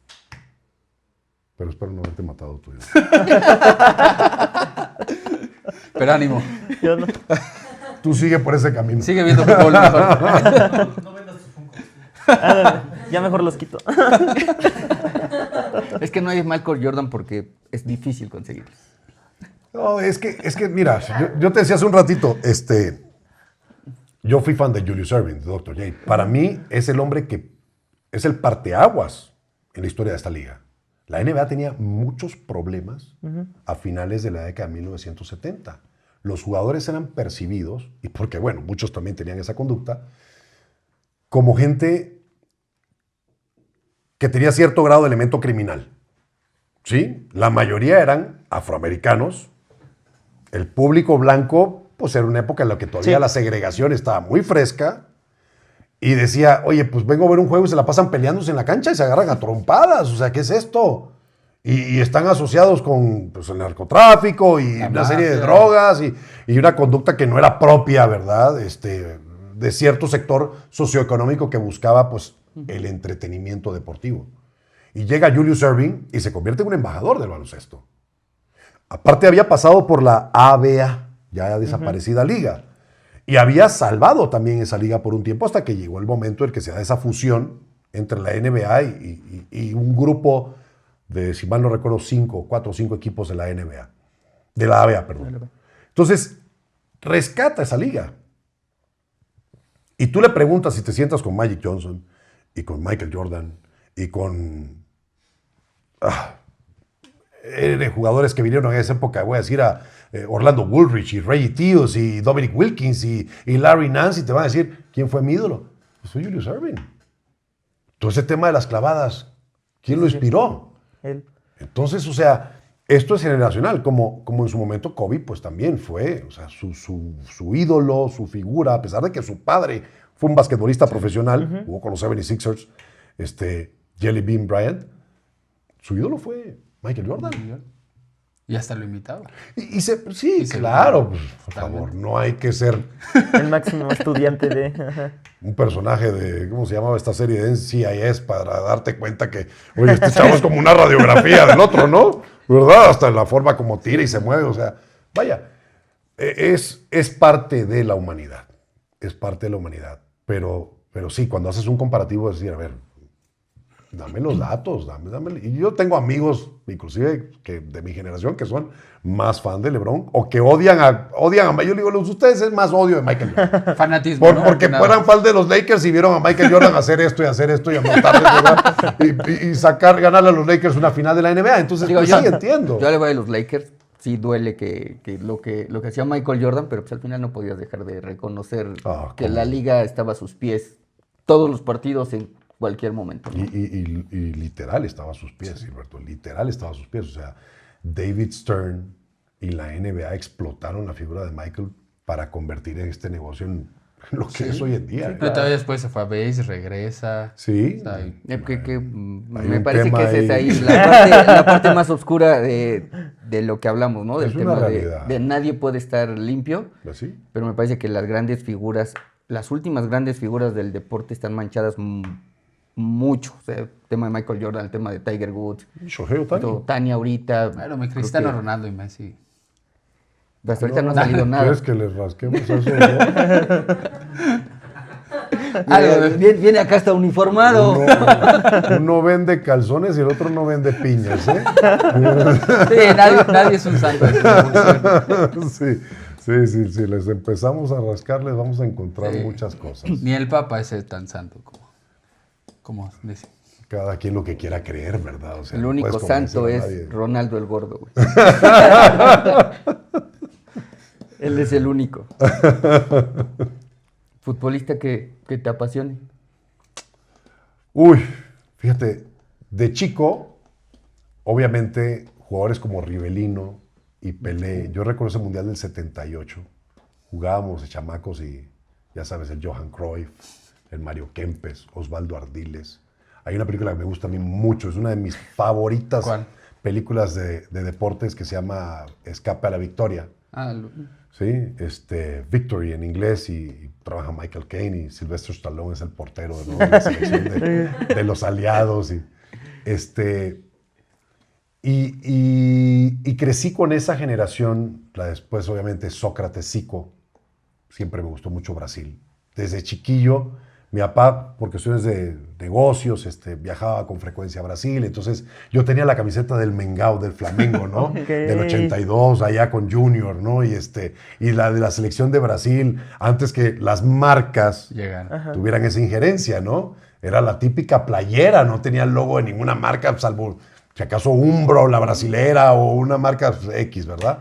Pero espero no haberte matado tú. Pero ánimo. Yo no. Tú sigue por ese camino. Sigue viendo fútbol mejor. No vendas tus Funkos. Ándale, ya mejor los quito. Es que no hay Michael Jordan porque es difícil conseguirlos. No, es que mira, yo te decía hace un ratito, yo fui fan de Julius Erving, de Dr. J. Para mí es el hombre que es el parteaguas en la historia de esta liga. La NBA tenía muchos problemas a finales de la década de 1970. Los jugadores eran percibidos, y porque, bueno, muchos también tenían esa conducta, como gente que tenía cierto grado de elemento criminal. ¿Sí? La mayoría eran afroamericanos. El público blanco, pues era una época en la que todavía Sí. la segregación estaba muy fresca. Y decía, oye, pues vengo a ver un juego y se la pasan peleándose en la cancha y se agarran a trompadas. O sea, ¿qué es esto? Y están asociados con pues, el narcotráfico y una serie de drogas y una conducta que no era propia, ¿verdad? De cierto sector socioeconómico que buscaba pues, el entretenimiento deportivo. Y llega Julius Erving y se convierte en un embajador del baloncesto. Aparte había pasado por la ABA, ya desaparecida liga. Y había salvado también esa liga por un tiempo hasta que llegó el momento en que se da esa fusión entre la NBA y un grupo de, si mal no recuerdo, 4 o 5 equipos de la NBA. De la ABA, perdón. Entonces, rescata esa liga. Y tú le preguntas si te sientas con Magic Johnson y con Michael Jordan y con jugadores que vinieron en esa época, voy a decir a Orlando Woolrich y Reggie Theus y Dominic Wilkins y Larry Nance, y te van a decir, ¿quién fue mi ídolo? Pues fue Julius Erving. Todo ese tema de las clavadas, ¿quién lo inspiró? Él. Entonces, o sea, esto es generacional, como en su momento Kobe, pues también fue, o sea, su ídolo, su figura, a pesar de que su padre fue un basquetbolista profesional, jugó con los 76ers, Jelly Bean Bryant, su ídolo fue Michael Jordan. Y hasta lo imitaba. Sí, Y se claro, lo- pues, por favor, no hay que ser El máximo estudiante de... Ajá. un personaje de, ¿cómo se llamaba esta serie de NCIS? Para darte cuenta que, oye, este chavo es como una radiografía del otro, ¿no? ¿Verdad? Hasta en la forma como tira y se mueve, o sea, vaya, es parte de la humanidad, es parte de la humanidad, pero sí, cuando haces un comparativo es decir, a ver, dame los datos, dame. Y yo tengo amigos, inclusive que de mi generación, que son más fan de LeBron o que odian a yo le digo, ustedes es más odio de Michael Jordan. Fanatismo, ¿no? Porque Nada. fueran fan de los Lakers y vieron a Michael Jordan hacer esto y a montarse y ganarle a los Lakers una final de la NBA. Entonces, Digo, pues yo- sí, entiendo. Yo le voy a los Lakers. Sí duele que lo que hacía Michael Jordan, pero pues al final no podías dejar de reconocer que ¿cómo? la liga estaba a sus pies todos los partidos en cualquier momento, ¿no? Y literal estaba a sus pies, Gilberto. Literal estaba a sus pies. O sea, David Stern y la NBA explotaron la figura de Michael para convertir este negocio en lo que es hoy en día. Pero todavía después se fue a base, regresa. Sí. O sea, y- Hay Me un parece tema que esa es ahí. ahí la parte más oscura de lo que hablamos, ¿no? Del Es una tema realidad. de nadie puede estar limpio, ¿Así? pero me parece que las grandes figuras, las últimas grandes figuras del deporte están manchadas mucho. O sea, el tema de Michael Jordan, el tema de Tiger Woods, Shohei Ohtani. Tania ahorita. Bueno, mi creo Cristiano que Ronaldo y Messi. hasta ahorita no ha salido nada. ¿Quieres que les rasquemos eso? ¿No? Viene acá hasta uniformado. Uno vende calzones y el otro no vende piñas, ¿eh? Sí, nadie es un santo. de esta evolución. Sí. Les empezamos a rascar, les vamos a encontrar Sí. muchas cosas. Ni el Papa es tan santo como dice. Cada quien lo que quiera creer, ¿verdad? O sea, El no único puedes santo convencer a es nadie. Ronaldo el Gordo, güey. Él es el único. Futbolista que te apasione. Uy, fíjate, de chico, obviamente, jugadores como Rivelino y Pelé. Yo recuerdo ese Mundial del 78. Jugábamos de chamacos y, ya sabes, el Johan Cruyff, el Mario Kempes, Osvaldo Ardiles. Hay una película que me gusta a mí mucho, es una de mis favoritas. ¿Cuál? Películas de deportes que se llama Escape a la Victoria. Sí, Victory en inglés y trabaja Michael Caine y Sylvester Stallone es el portero, ¿no? De la selección de los aliados. Y crecí con esa generación, después obviamente Sócrates, Zico, siempre me gustó mucho Brasil. Desde chiquillo, mi papá, por cuestiones de negocios, viajaba con frecuencia a Brasil, entonces yo tenía la camiseta del Mengão, del Flamengo, ¿no? Okay. Del 82, allá con Junior, ¿no? Y la de la selección de Brasil, antes que las marcas tuvieran esa injerencia, ¿no? Era la típica playera, no tenía el logo de ninguna marca, salvo, si acaso, Umbro, la brasilera, o una marca X, ¿verdad?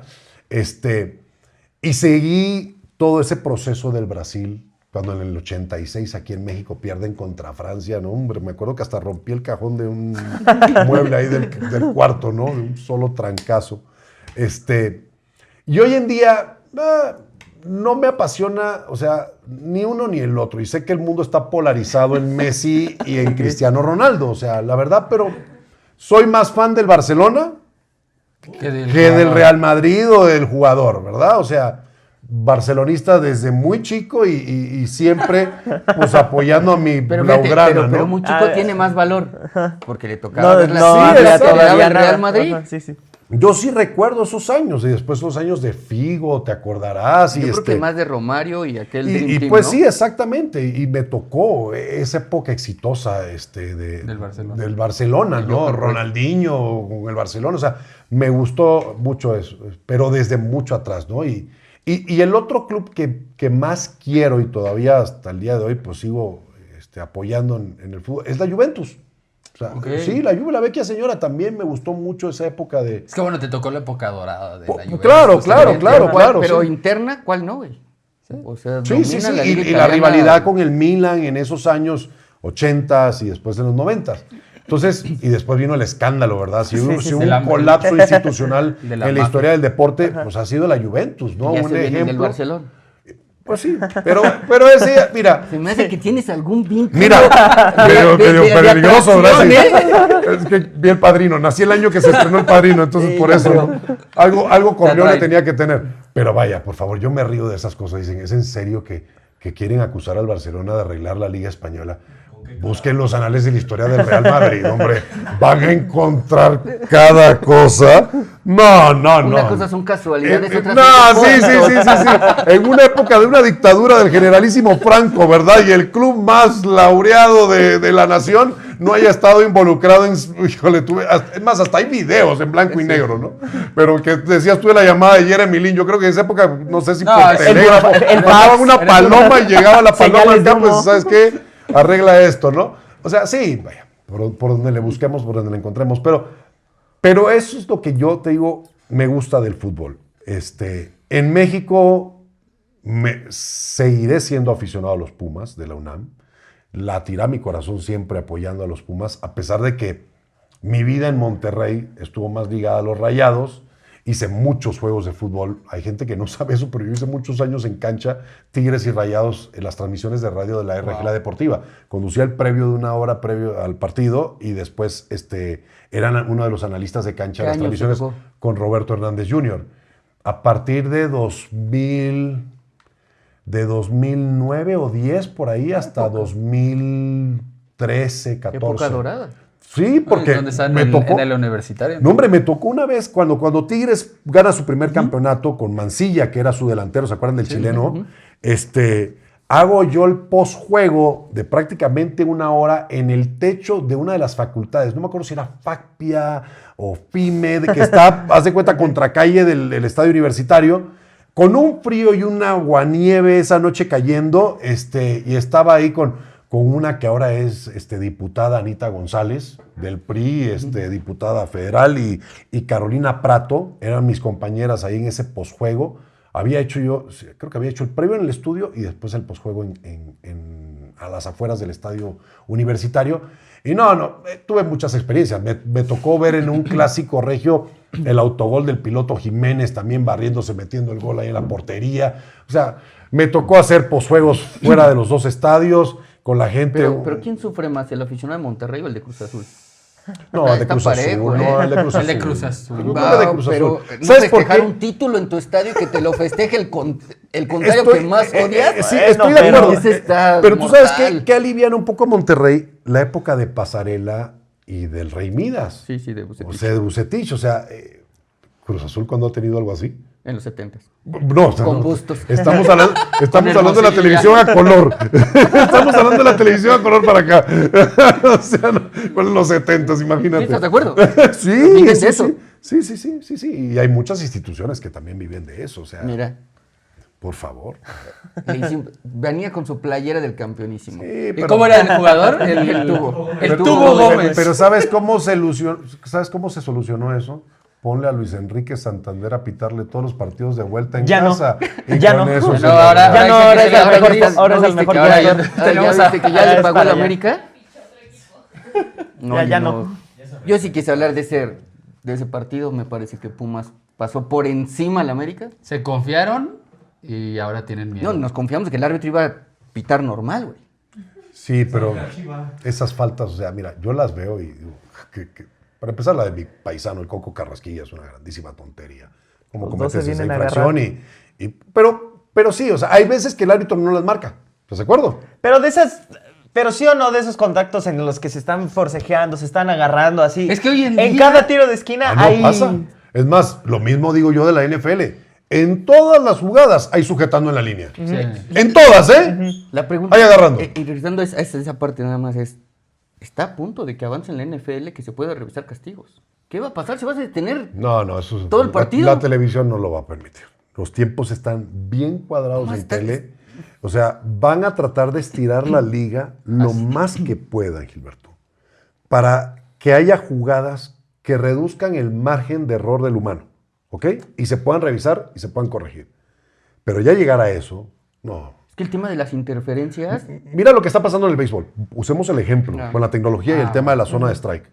Y seguí todo ese proceso del Brasil. Cuando en el 86 aquí en México pierden contra Francia, ¿no? Hombre, me acuerdo que hasta rompí el cajón de un mueble ahí del cuarto, ¿no? De un solo trancazo. Y hoy en día no me apasiona, o sea, ni uno ni el otro. Y sé que el mundo está polarizado en Messi y en Cristiano Ronaldo, o sea, la verdad, pero soy más fan del Barcelona que del Real Madrid o del jugador, ¿verdad? O sea, barcelonista desde muy chico y siempre pues apoyando a mi blaugrana, pero ¿no? muy chico tiene más valor porque le tocaba ver la todavía el Real Madrid. Sí. Yo sí recuerdo esos años y después los años de Figo, te acordarás. Yo creo que más de Romario y aquel Dream Team, pues ¿no? sí, exactamente. Y me tocó esa época exitosa del Barcelona, ¿no? Ronaldinho con el Barcelona. O sea, me gustó mucho eso, pero desde mucho atrás, ¿no? Y el otro club que más quiero y todavía hasta el día de hoy pues sigo apoyando en el fútbol es la Juventus. O sea, sí, la Juve, la vecchia señora, también me gustó mucho esa época de... Es que bueno, te tocó la época dorada de la Juventus. Claro. Pero sí. interna, ¿cuál no, güey? O sea, Sí. domina la liga Y la italiana. rivalidad con el Milan en esos años 80s y después de los 90s. Entonces, y después vino el escándalo, ¿verdad? Si hubo un colapso institucional en la historia del deporte, pues ha sido la Juventus, ¿no? Ya Un se viene ejemplo. del Barcelona. Pues sí, pero ese, mira. Se me hace que tienes algún vínculo. Mira, medio peligroso, ¿verdad? Sí. atracción, Es que vi El Padrino, nací el año que se estrenó El Padrino, entonces por eso, ¿no? Algo Corleone tenía que tener. Pero vaya, por favor, yo me río de esas cosas. Dicen, ¿es en serio que quieren acusar al Barcelona de arreglar la Liga Española? Busquen los anales de la historia del Real Madrid, hombre. Van a encontrar cada cosa. No. Una cosa son casualidades, otras No, son sí. En una época de una dictadura del generalísimo Franco, ¿verdad? Y el club más laureado de la nación no haya estado involucrado en... Híjole, es más, hasta hay videos en blanco y negro, ¿no? Pero que decías tú de la llamada de Jeremy Lin, yo creo que en esa época, no sé si por telégrafo, mandaban una paloma y llegaba la paloma al campo, pues, ¿sabes qué? Arregla esto, ¿no? O sea, sí, vaya, por donde le busquemos, por donde le encontremos, pero eso es lo que yo te digo, me gusta del fútbol. En México seguiré siendo aficionado a los Pumas de la UNAM, latirá mi corazón siempre apoyando a los Pumas, a pesar de que mi vida en Monterrey estuvo más ligada a los Rayados. Hice muchos juegos de fútbol. Hay gente que no sabe eso, pero yo hice muchos años en cancha, Tigres y Rayados, en las transmisiones de radio de la RG La Deportiva. Conducía el previo de una hora previo al partido y después eran uno de los analistas de cancha de las transmisiones con Roberto Hernández Jr. A partir de 2009 o 10, por ahí, hasta 2013, 14. Época dorada. Sí, porque ¿Dónde están me tocó en el universitario? No, hombre, me tocó una vez cuando Tigres gana su primer campeonato con Mancilla, que era su delantero, ¿se acuerdan del chileno? Hago yo el postjuego de prácticamente una hora en el techo de una de las facultades. No me acuerdo si era FACPIA o FIMED, que está, haz de cuenta, contracalle del estadio universitario, con un frío y una aguanieve esa noche cayendo, y estaba ahí con una que ahora es diputada, Anita González, del PRI, diputada federal, y Carolina Prato, eran mis compañeras ahí en ese posjuego. Creo que había hecho el previo en el estudio y después el posjuego a las afueras del estadio universitario. Y tuve muchas experiencias. Me tocó ver en un clásico regio el autogol del piloto Jiménez también barriéndose, metiendo el gol ahí en la portería. O sea, me tocó hacer posjuegos fuera de los dos estadios con la gente. Pero ¿quién sufre más, el aficionado de Monterrey o el de Cruz Azul? No, el de Cruz parejo, Azul. No, el de Cruz Azul. El de Cruz Azul. Yo creo que el de Cruz Pero Azul. no ¿Sabes por festejar qué? un título en tu estadio y que te lo festeje el contrario que más odias. Sí, Bueno, estoy de acuerdo. ese está Pero tú sabes mortal. que alivian un poco a Monterrey la época de Pasarela y del Rey Midas. Sí, de Bucetich. O sea, de Bucetich. O sea, Cruz Azul, ¿cuándo ha tenido algo así? En los 70s. No, o sea, Con no. Bustos. Estamos hablando de la Hermosillo. televisión a color. Estamos hablando de la televisión a color para acá. O sea, con los 70s, imagínate. ¿Estás de acuerdo? Sí, Viven de sí, eso. sí. Y hay muchas instituciones que también viven de eso. O sea, Mira, por favor. venía con su playera del campeonísimo. Sí, ¿Y cómo era el jugador? El tubo. El El tubo Gómez. Pero ¿sabes cómo se solucionó eso? Ponle a Luis Enrique Santander a pitarle todos los partidos de vuelta en Ya no. casa. Y Ya con no. eso No, se ahora- Ya no, ahora es el ahora mejor, dices, ahora es ¿No el viste mejor que ahora jugador. ya tenemos viste que ya ya le es pagó para al allá. América? Ya no. Yo sí quise hablar de ese partido. Me parece que Pumas pasó por encima al América. Se confiaron y ahora tienen miedo. No, nos confiamos de que el árbitro iba a pitar normal, güey. Sí, pero esas faltas, o sea, mira, yo las veo y digo, para empezar, la de mi paisano, el Coco Carrasquilla, es una grandísima tontería. Como Los dos cometes se esa vienen a infracción agarrar. pero sí, o sea, hay veces que el árbitro no las marca. ¿Estás de acuerdo? Pero sí o no de esos contactos en los que se están forcejeando, se están agarrando así. Es que hoy en En día- cada tiro de esquina No hay... pasa. Es más, lo mismo digo yo de la NFL. En todas las jugadas hay sujetando en la línea. Sí. En todas, ¿eh? La pregunta, Ahí agarrando. y regresando a esa parte nada más es, ¿está a punto de que avance en la NFL que se pueda revisar castigos? ¿Qué va a pasar? ¿Se va a detener? No, eso es... ¿Todo el partido? La televisión no lo va a permitir. Los tiempos están bien cuadrados ¿Cómo en está? tele. O sea, van a tratar de estirar la liga lo más que puedan, Gilberto, para que haya jugadas que reduzcan el margen de error del humano, ¿ok? Y se puedan revisar y se puedan corregir. Pero ya llegar a eso, no. Es que el tema de las interferencias... Mira lo que está pasando en el béisbol. Usemos el ejemplo Ah. con la tecnología y el tema de la zona de strike.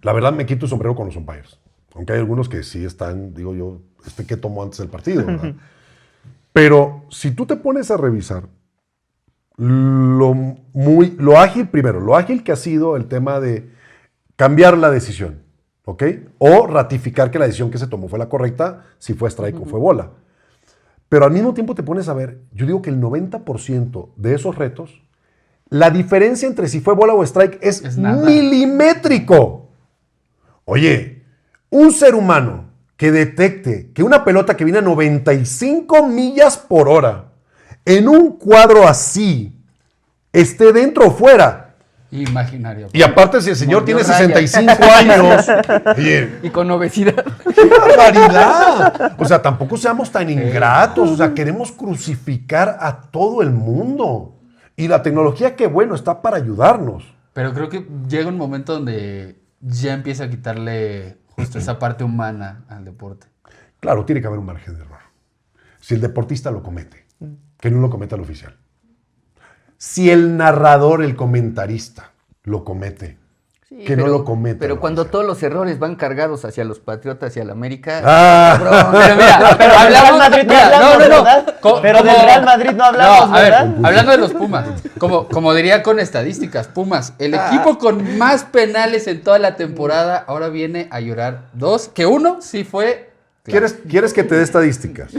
La verdad me quito el sombrero con los umpires. Aunque hay algunos que sí están, digo yo, ¿qué tomó antes del partido? ¿Verdad? Pero si tú te pones a revisar lo ágil, primero, lo ágil que ha sido el tema de cambiar la decisión, ¿ok? O ratificar que la decisión que se tomó fue la correcta, si fue strike o fue bola. Pero al mismo tiempo te pones a ver, yo digo que el 90% de esos retos, la diferencia entre si fue bola o strike es nada. milimétrico. Oye, un ser humano que detecte que una pelota que viene a 95 millas por hora en un cuadro así esté dentro o fuera. Imaginario. Y aparte si el señor Mordió tiene raya. 65 años. Oye, Y con obesidad. ¡qué barbaridad! O sea, tampoco seamos tan ingratos. O sea, queremos crucificar a todo el mundo. Y la tecnología, qué bueno, está para ayudarnos. Pero creo que llega un momento donde ya empieza a quitarle justo esa parte humana al deporte. Claro, tiene que haber un margen de error. Si el deportista lo comete, que no lo cometa el oficial. Si el narrador, el comentarista, lo comete, Sí, que no lo cometa. Pero el cuando oficial. todos los errores van cargados hacia los Patriotas y al América... Ah. cabrón. Pero mira, Pero del Real Madrid no hablamos, ¿verdad? Pero del Real Madrid no hablamos, No, a ver, ¿verdad? hablando de los Pumas, como diría con estadísticas, Pumas, el equipo con más penales en toda la temporada, ahora viene a llorar dos, que uno sí fue... ¿Quieres que te dé estadísticas?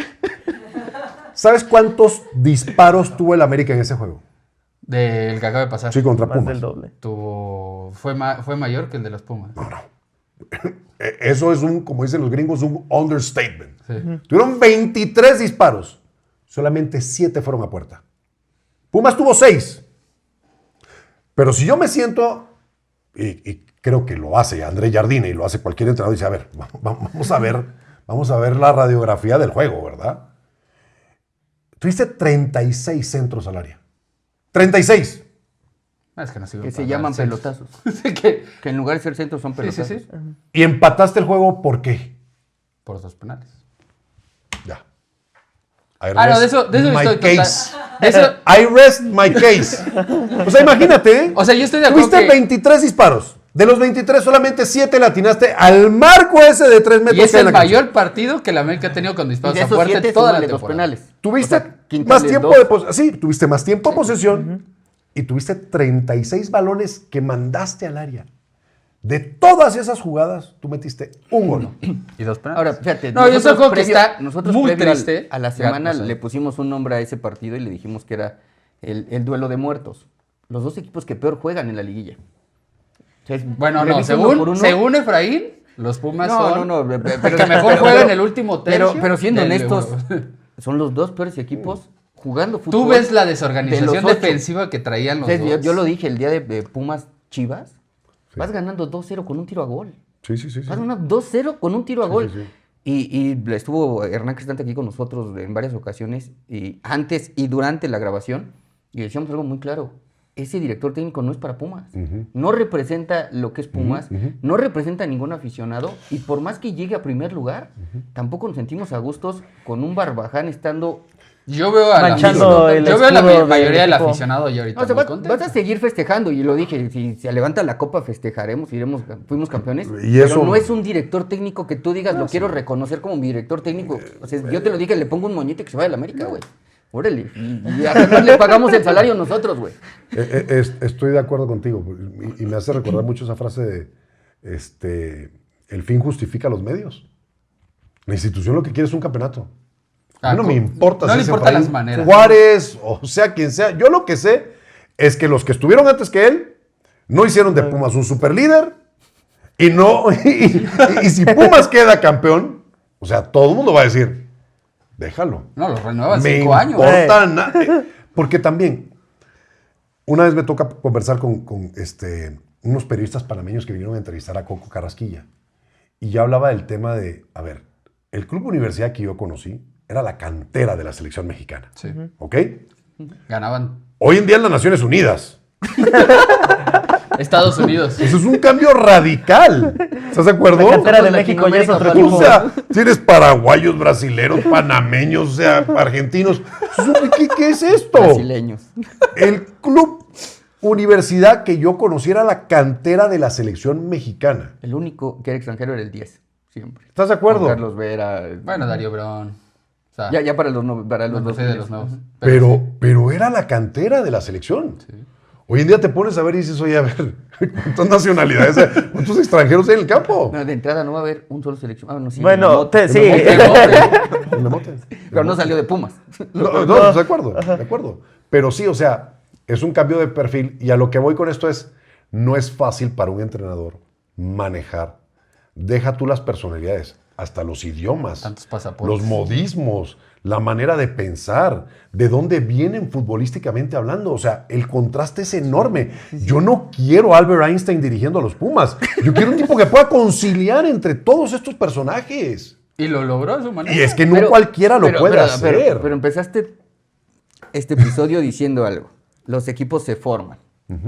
¿Sabes cuántos disparos tuvo el América en ese juego? Del que acaba de pasar. Sí, contra Más Pumas. del doble. Fue mayor que el de los Pumas. Eso es como dicen los gringos, un understatement. Sí. Tuvieron 23 disparos. Solamente 7 fueron a puerta. Pumas tuvo 6. Pero si yo me siento, y creo que lo hace André Jardine y lo hace cualquier entrenador, dice, a ver, vamos a ver la radiografía del juego, ¿verdad? Tuviste 36 centros al área. 36. Es que no sirve Que se para llaman dar centros. pelotazos. Sí, que- Que en lugar de ser centros son sí, pelotazos. sí, sí. Y empataste el juego, ¿por qué? Por dos penales. Ya. I Ah, no, rest de eso my estoy case. Eso, I rest my case. O sea, imagínate, ¿eh? o sea, yo estoy de acuerdo Tuviste que... 23 disparos. De los 23, solamente 7 le atinaste al marco ese de 3 metros. Y es que hay en el la cancha. mayor partido que la América ha tenido con Y disparos de a esos fuerte 7, toda la súmale 2 temporada. penales. Tuviste O sea, quítale más tiempo 2. de posesión. Sí, tuviste más tiempo de posesión. Y tuviste 36 balones que mandaste al área. De todas esas jugadas, tú metiste un gol. Y 2 penales. Ahora, fíjate, No, yo creo que está nosotros muy previo triste. a la semana O sea, le pusimos un nombre a ese partido y le dijimos que era el duelo de muertos. Los 2 equipos que peor juegan en la liguilla. O sea, Bueno, no, revisa uno por uno. según Efraín, los Pumas son No, el que mejor juega en el último tercio. Pero siendo del honestos, Euro. son los 2 peores equipos jugando fútbol. Tú ves la de desorganización los 8. defensiva que traían los Entonces, dos. yo lo dije el día de Pumas Chivas. Vas ganando 2-0 con un tiro a gol. Sí, sí, sí. sí. Vas ganando 2-0 con un tiro a gol. sí, sí. Y estuvo Hernán Cristante aquí con nosotros en varias ocasiones, y antes y durante la grabación, y decíamos algo muy claro. Ese director técnico no es para Pumas. No representa lo que es Pumas, no representa a ningún aficionado, y por más que llegue a primer lugar, tampoco nos sentimos a gustos con un Barbaján estando... Yo veo a Manchando el yo veo a la escudo del mayoría del equipo. aficionado y ahorita O sea, muy vas contento. a seguir festejando, y lo dije, si se levanta la copa festejaremos, fuimos campeones, Y eso- pero no es un director técnico que tú digas, lo quiero reconocer como mi director técnico. O sea, yo te lo dije, le pongo un moñete que se vaya a la América, güey. Órale, y además le pagamos el salario nosotros, güey. Estoy de acuerdo contigo. Y me hace recordar mucho esa frase de el fin justifica los medios. La institución lo que quiere es un campeonato. A mí no me importa no si le es importan Efraín las maneras. Juárez, o sea quien sea. Yo lo que sé es que los que estuvieron antes que él no hicieron de Pumas un superlíder. Y no, y si Pumas queda campeón, o sea, todo el mundo va a decir, déjalo. No, los renuevan Me 5 años. importa nada. Porque también, una vez me toca conversar con unos periodistas panameños que vinieron a entrevistar a Coco Carrasquilla. Y ya hablaba del tema de, a ver, el Club Universidad que yo conocí era la cantera de la selección mexicana. Sí. ¿Ok? Ganaban Hoy en día en las Naciones Unidas. Estados Unidos. Eso es un cambio radical. ¿Estás de acuerdo? La cantera de Nosotros México ya es otro Latinoamérica, equipo. O sea, tienes paraguayos, brasileros, panameños, o sea, argentinos. ¿Qué es esto? Brasileños. El club Universidad que yo conocí era la cantera de la selección mexicana. El único que era extranjero era el 10, siempre. ¿Estás de acuerdo? Juan Carlos Vera. Bueno, Darío Brown. O sea, Ya para los dos. soy de los nuevos. Pero era la cantera de la selección. Hoy en día te pones a ver y dices, oye, a ver, ¿cuántas nacionalidades, cuántos extranjeros hay en el campo? No, de entrada no va a haber un solo selección. Ah, no, sí. Bueno, Memote. sí. En Memote. Pero no salió de Pumas. No, de acuerdo, de acuerdo. Pero sí, o sea, es un cambio de perfil y a lo que voy con esto es, no es fácil para un entrenador manejar, deja tú las personalidades, hasta los idiomas, Tantos pasaportes. los modismos, la manera de pensar, de dónde vienen futbolísticamente hablando. O sea, el contraste es enorme. Yo no quiero a Albert Einstein dirigiendo a los Pumas. Yo quiero un tipo que pueda conciliar entre todos estos personajes. Y lo logró a su manera. Y es que no Pero- cualquiera lo puede hacer. Pero empezaste este episodio diciendo algo. Los equipos se forman.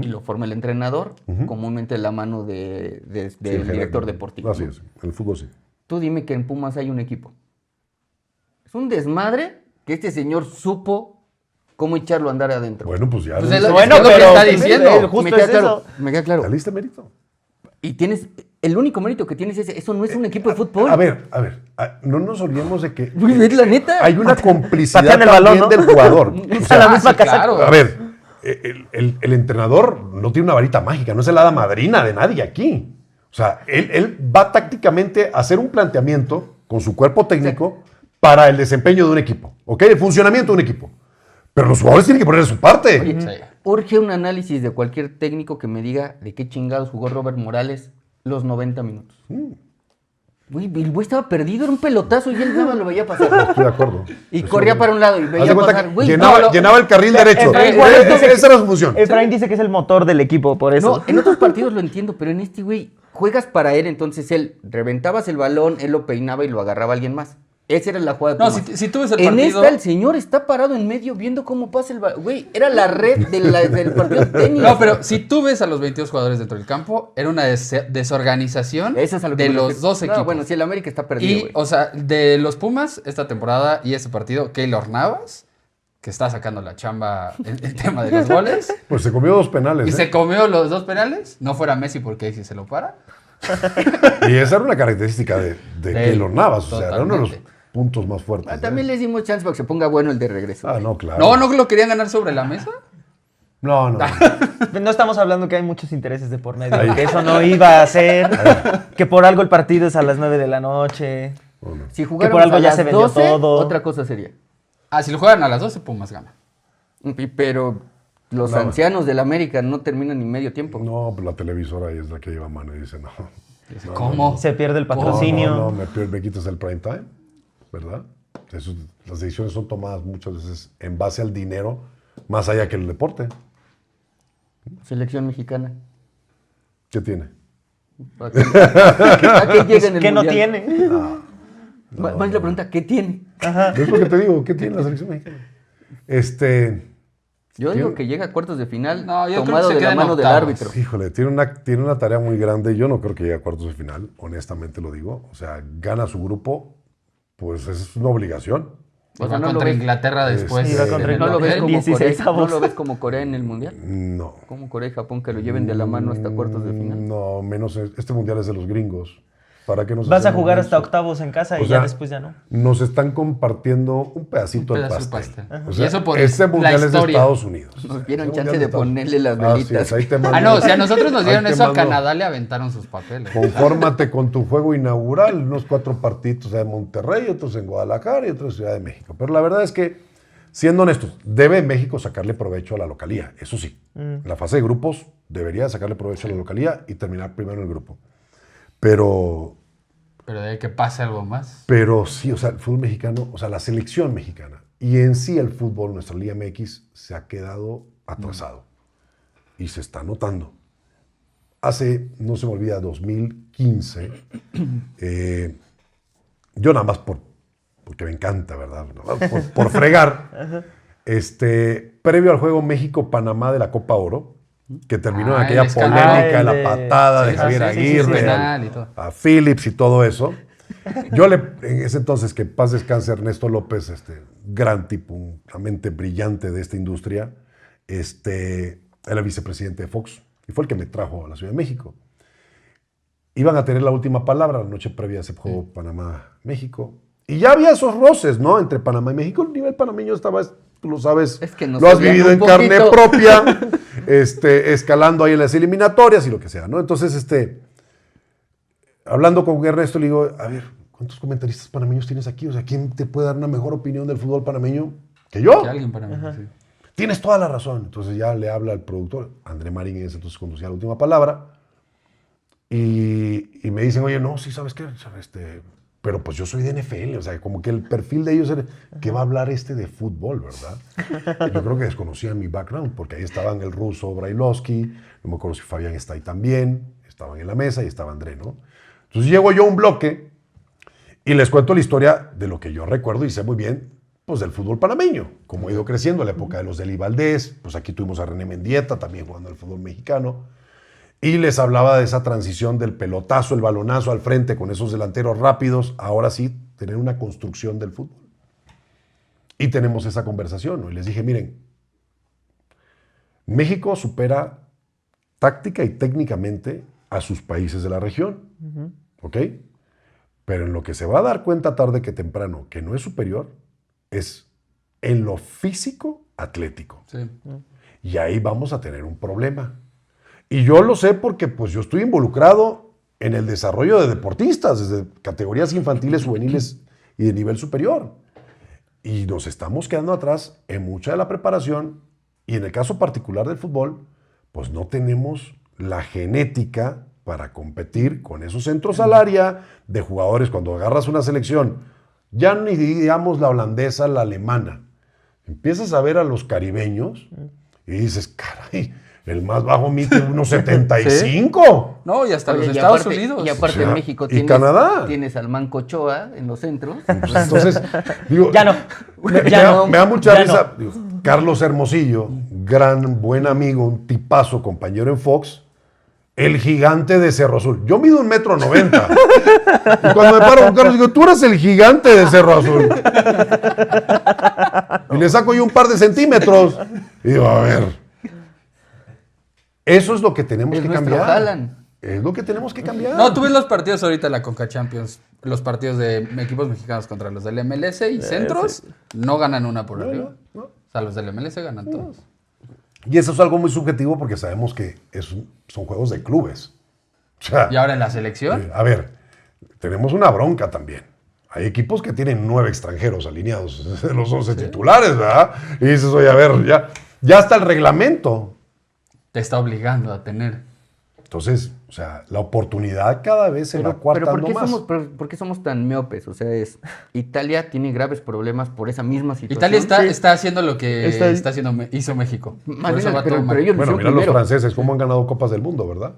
Y lo forma el entrenador, comúnmente de la mano del Sí, director general. deportivo. Así ¿no? es, en el fútbol sí. Tú dime que en Pumas hay un equipo. Es un desmadre que este señor supo cómo echarlo a andar adentro. Bueno, pues ya. Pues le- es lo- Bueno, es lo que pero está pues, diciendo. justo me queda es claro. eso. Me queda claro. ¿Ya le diste mérito? Y tienes, el único mérito que tienes es, eso no es un equipo de fútbol. A ver, no nos olvidemos de que Güey, es la neta. hay una complicidad patean el balón, también ¿no? del jugador. Usa la misma sí, casaca. claro. A ver, el entrenador no tiene una varita mágica, no es el hada madrina de nadie aquí. O sea, él va tácticamente a hacer un planteamiento con su cuerpo técnico para el desempeño de un equipo, ¿ok? El funcionamiento de un equipo. Pero los jugadores tienen que poner de su parte. Oye, Sí. urge un análisis de cualquier técnico que me diga de qué chingados jugó Robert Morales los 90 minutos. Güey, el güey estaba perdido, era un pelotazo y él nada más lo veía pasar. Estoy de acuerdo. Y corría para un lado y Haz veía de cuenta pasar. que Güey, llenaba el carril derecho. Efraín Juárez dice que- Esa era su función. Efraín dice que es el motor del equipo, por eso. no, en otros partidos lo entiendo, pero en este, güey, juegas para él, entonces él reventabas el balón, él lo peinaba y lo agarraba alguien más. Esa era la jugada de No, Pumas. si tú ves el En partido. esta el señor está parado en medio viendo cómo pasa el balón. Güey, era la red del partido de tenis. No, pero si tú ves a los 22 jugadores dentro del campo, era una desorganización Eso es a lo que de me los refiero. dos No, equipos. bueno, sí, el América está perdido, Y, güey. o sea, de los Pumas, esta temporada y ese partido, Keylor Navas que está sacando la chamba en el tema de los goles. Pues se comió 2 penales. Y se comió los 2 penales. No fuera Messi porque ahí sí se lo para. Y esa era una característica de De Keylor él, Navas. O sea, era uno de los totalmente. puntos más fuertes. También les dimos chance para que se ponga bueno el de regreso. Ah, no, claro. No lo querían ganar sobre la mesa. No. No estamos hablando que hay muchos intereses de por medio, Ahí. que eso no iba a ser, que por algo el partido es a las 9 de la noche. No. Si jugaran por algo a ya las se vendió 12, todo. otra cosa sería. Ah, si lo juegan a las 12, Pumas gana. Pero los No. ancianos del América no terminan ni medio tiempo. No, pues la televisora ahí es la que lleva mano y dice, no. ¿Cómo? Se pierde el patrocinio. No, me quitas el prime time, ¿verdad? Las decisiones son tomadas muchas veces en base al dinero, más allá que el deporte. Selección mexicana. ¿Qué tiene? ¿A qué llega en el ¿Qué no Mundial? tiene? Más la pregunta, ¿qué tiene? Es lo que te digo, ¿qué tiene la selección mexicana? Yo digo que llega a cuartos de final No, yo creo tomado que se de la queda en mano del octavos. árbitro. Híjole, tiene una tarea muy grande. Yo no creo que llegue a cuartos de final, honestamente lo digo. O sea, gana su grupo, pues es una obligación. O sea, Va no lo contra ves- Inglaterra después. Sí, va contra ¿No lo ves como 16 Corea? ¿No avos. lo ves como Corea en el Mundial? No. Como Corea y Japón que lo lleven de la mano hasta cuartos de final. No, menos este mundial es de los gringos. ¿Para qué nos Vas a hacemos jugar hasta mensos? octavos en casa y O sea, ya después ya no. Nos están compartiendo un pedacito Un del pedazo de pastel. pastel. O Y sea, eso por este la mundial es de historia. Estados Unidos. Nos dieron Este chance mundial de Estados- ponerle las Así velitas. es, ahí te mando- Ah, no, si a nosotros nos ahí dieron te eso, a mando- Canadá le aventaron sus papeles. Confórmate con tu juego inaugural, unos 4 partidos en Monterrey, otros en Guadalajara y otros en Ciudad de México. Pero la verdad es que, siendo honestos, debe México sacarle provecho a la localía, eso sí. En la fase de grupos debería sacarle provecho a la localía y terminar primero en el grupo. Pero Pero de que pase algo más. sí, o sea, el fútbol mexicano, o sea, la selección mexicana y en sí el fútbol, nuestra Liga MX, se ha quedado atrasado. Y se está notando. No se me olvida, 2015, yo nada más porque me encanta, ¿verdad? Por fregar, previo al juego México-Panamá de la Copa Oro, que terminó en Ah, aquella el escándalo. polémica, Ah, la el de- patada de Sí, Javier sí, sí, sí, Aguirre, penal y todo. a Phillips y todo eso. Yo en ese entonces, que paz descanse Ernesto López, gran tipo, una mente brillante de esta industria, era vicepresidente de Fox y fue el que me trajo a la Ciudad de México. Iban a tener la última palabra la noche previa a ese juego Panamá-México. Y ya había esos roces, ¿no? Entre Panamá y México. El nivel panameño estaba, tú lo sabes, Es que nos lo has odian vivido un en carne poquito. propia, escalando ahí en las eliminatorias y lo que sea, ¿no? Entonces, hablando con Ernesto, le digo, a ver, ¿cuántos comentaristas panameños tienes aquí? O sea, ¿quién te puede dar una mejor opinión del fútbol panameño que yo? Que alguien para mí. Sí. Tienes toda la razón. Entonces ya le habla al productor, André Marín, en ese entonces conducía la última palabra, y me dicen, oye, no, sí, ¿sabes qué? Pero pues yo soy de NFL, o sea, como que el perfil de ellos era, ¿qué va a hablar de fútbol, verdad? Y yo creo que desconocían mi background, porque ahí estaban el ruso Brailovsky, no me acuerdo si Fabián está ahí también, estaban en la mesa y estaba André, ¿no? Entonces llego yo a un bloque y les cuento la historia de lo que yo recuerdo y sé muy bien, pues del fútbol panameño, como ha ido creciendo, la época de los Deli Valdés, pues aquí tuvimos a René Mendieta también jugando al fútbol mexicano, y les hablaba de esa transición del pelotazo, el balonazo al frente con esos delanteros rápidos, ahora sí, tener una construcción del fútbol. Y tenemos esa conversación, ¿no? Y les dije, miren, México supera táctica y técnicamente a sus países de la región, ¿ok? Pero en lo que se va a dar cuenta tarde que temprano que no es superior es en lo físico atlético. Sí. Y ahí vamos a tener un problema. Y yo lo sé porque pues yo estoy involucrado en el desarrollo de deportistas, desde categorías infantiles, juveniles y de nivel superior. Y nos estamos quedando atrás en mucha de la preparación y en el caso particular del fútbol, pues no tenemos la genética para competir con esos centros al área de jugadores. Cuando agarras una selección, ya ni digamos la holandesa, la alemana, empiezas a ver a los caribeños y dices, caray, el más bajo mide 1.75. No, y hasta Oye, los y Estados aparte- Unidos. Y aparte O sea, en México y Canadá. tienes al Manco Ochoa en los centros. Entonces, digo, Ya no. me da mucha Ya risa. Digo, Carlos Hermosillo, buen amigo, un tipazo, compañero en Fox, el gigante de Cerro Azul. Yo mido 1,90 m. Y cuando me paro con Carlos, digo, tú eres el gigante de Cerro Azul. Y le saco yo un par de centímetros. Y digo, a ver. Eso es lo que tenemos Es que nuestro cambiar. Haaland. Es lo que tenemos que cambiar. No, tú ves los partidos ahorita de la Conca Champions, los partidos de equipos mexicanos contra los del MLS y centros, no ganan una por arriba. no. O sea, los del MLS ganan todos. Y eso es algo muy subjetivo porque sabemos que son juegos de clubes. O sea, Y ahora en la selección, a ver, tenemos una bronca también. Hay equipos que tienen 9 extranjeros alineados de los 11 titulares, ¿verdad? Y dices, oye, a ver, ya está el reglamento. te está obligando a tener. Entonces, o sea, la oportunidad cada vez se va Pero coartando más. ¿por qué somos tan miopes? O sea, Italia tiene graves problemas por esa misma situación. Italia está haciendo lo que Está- hizo México. Más Por eso bien, va pero todo mal. ellos lo Bueno, hicieron mira los primero. franceses cómo han ganado Copas del Mundo, ¿verdad?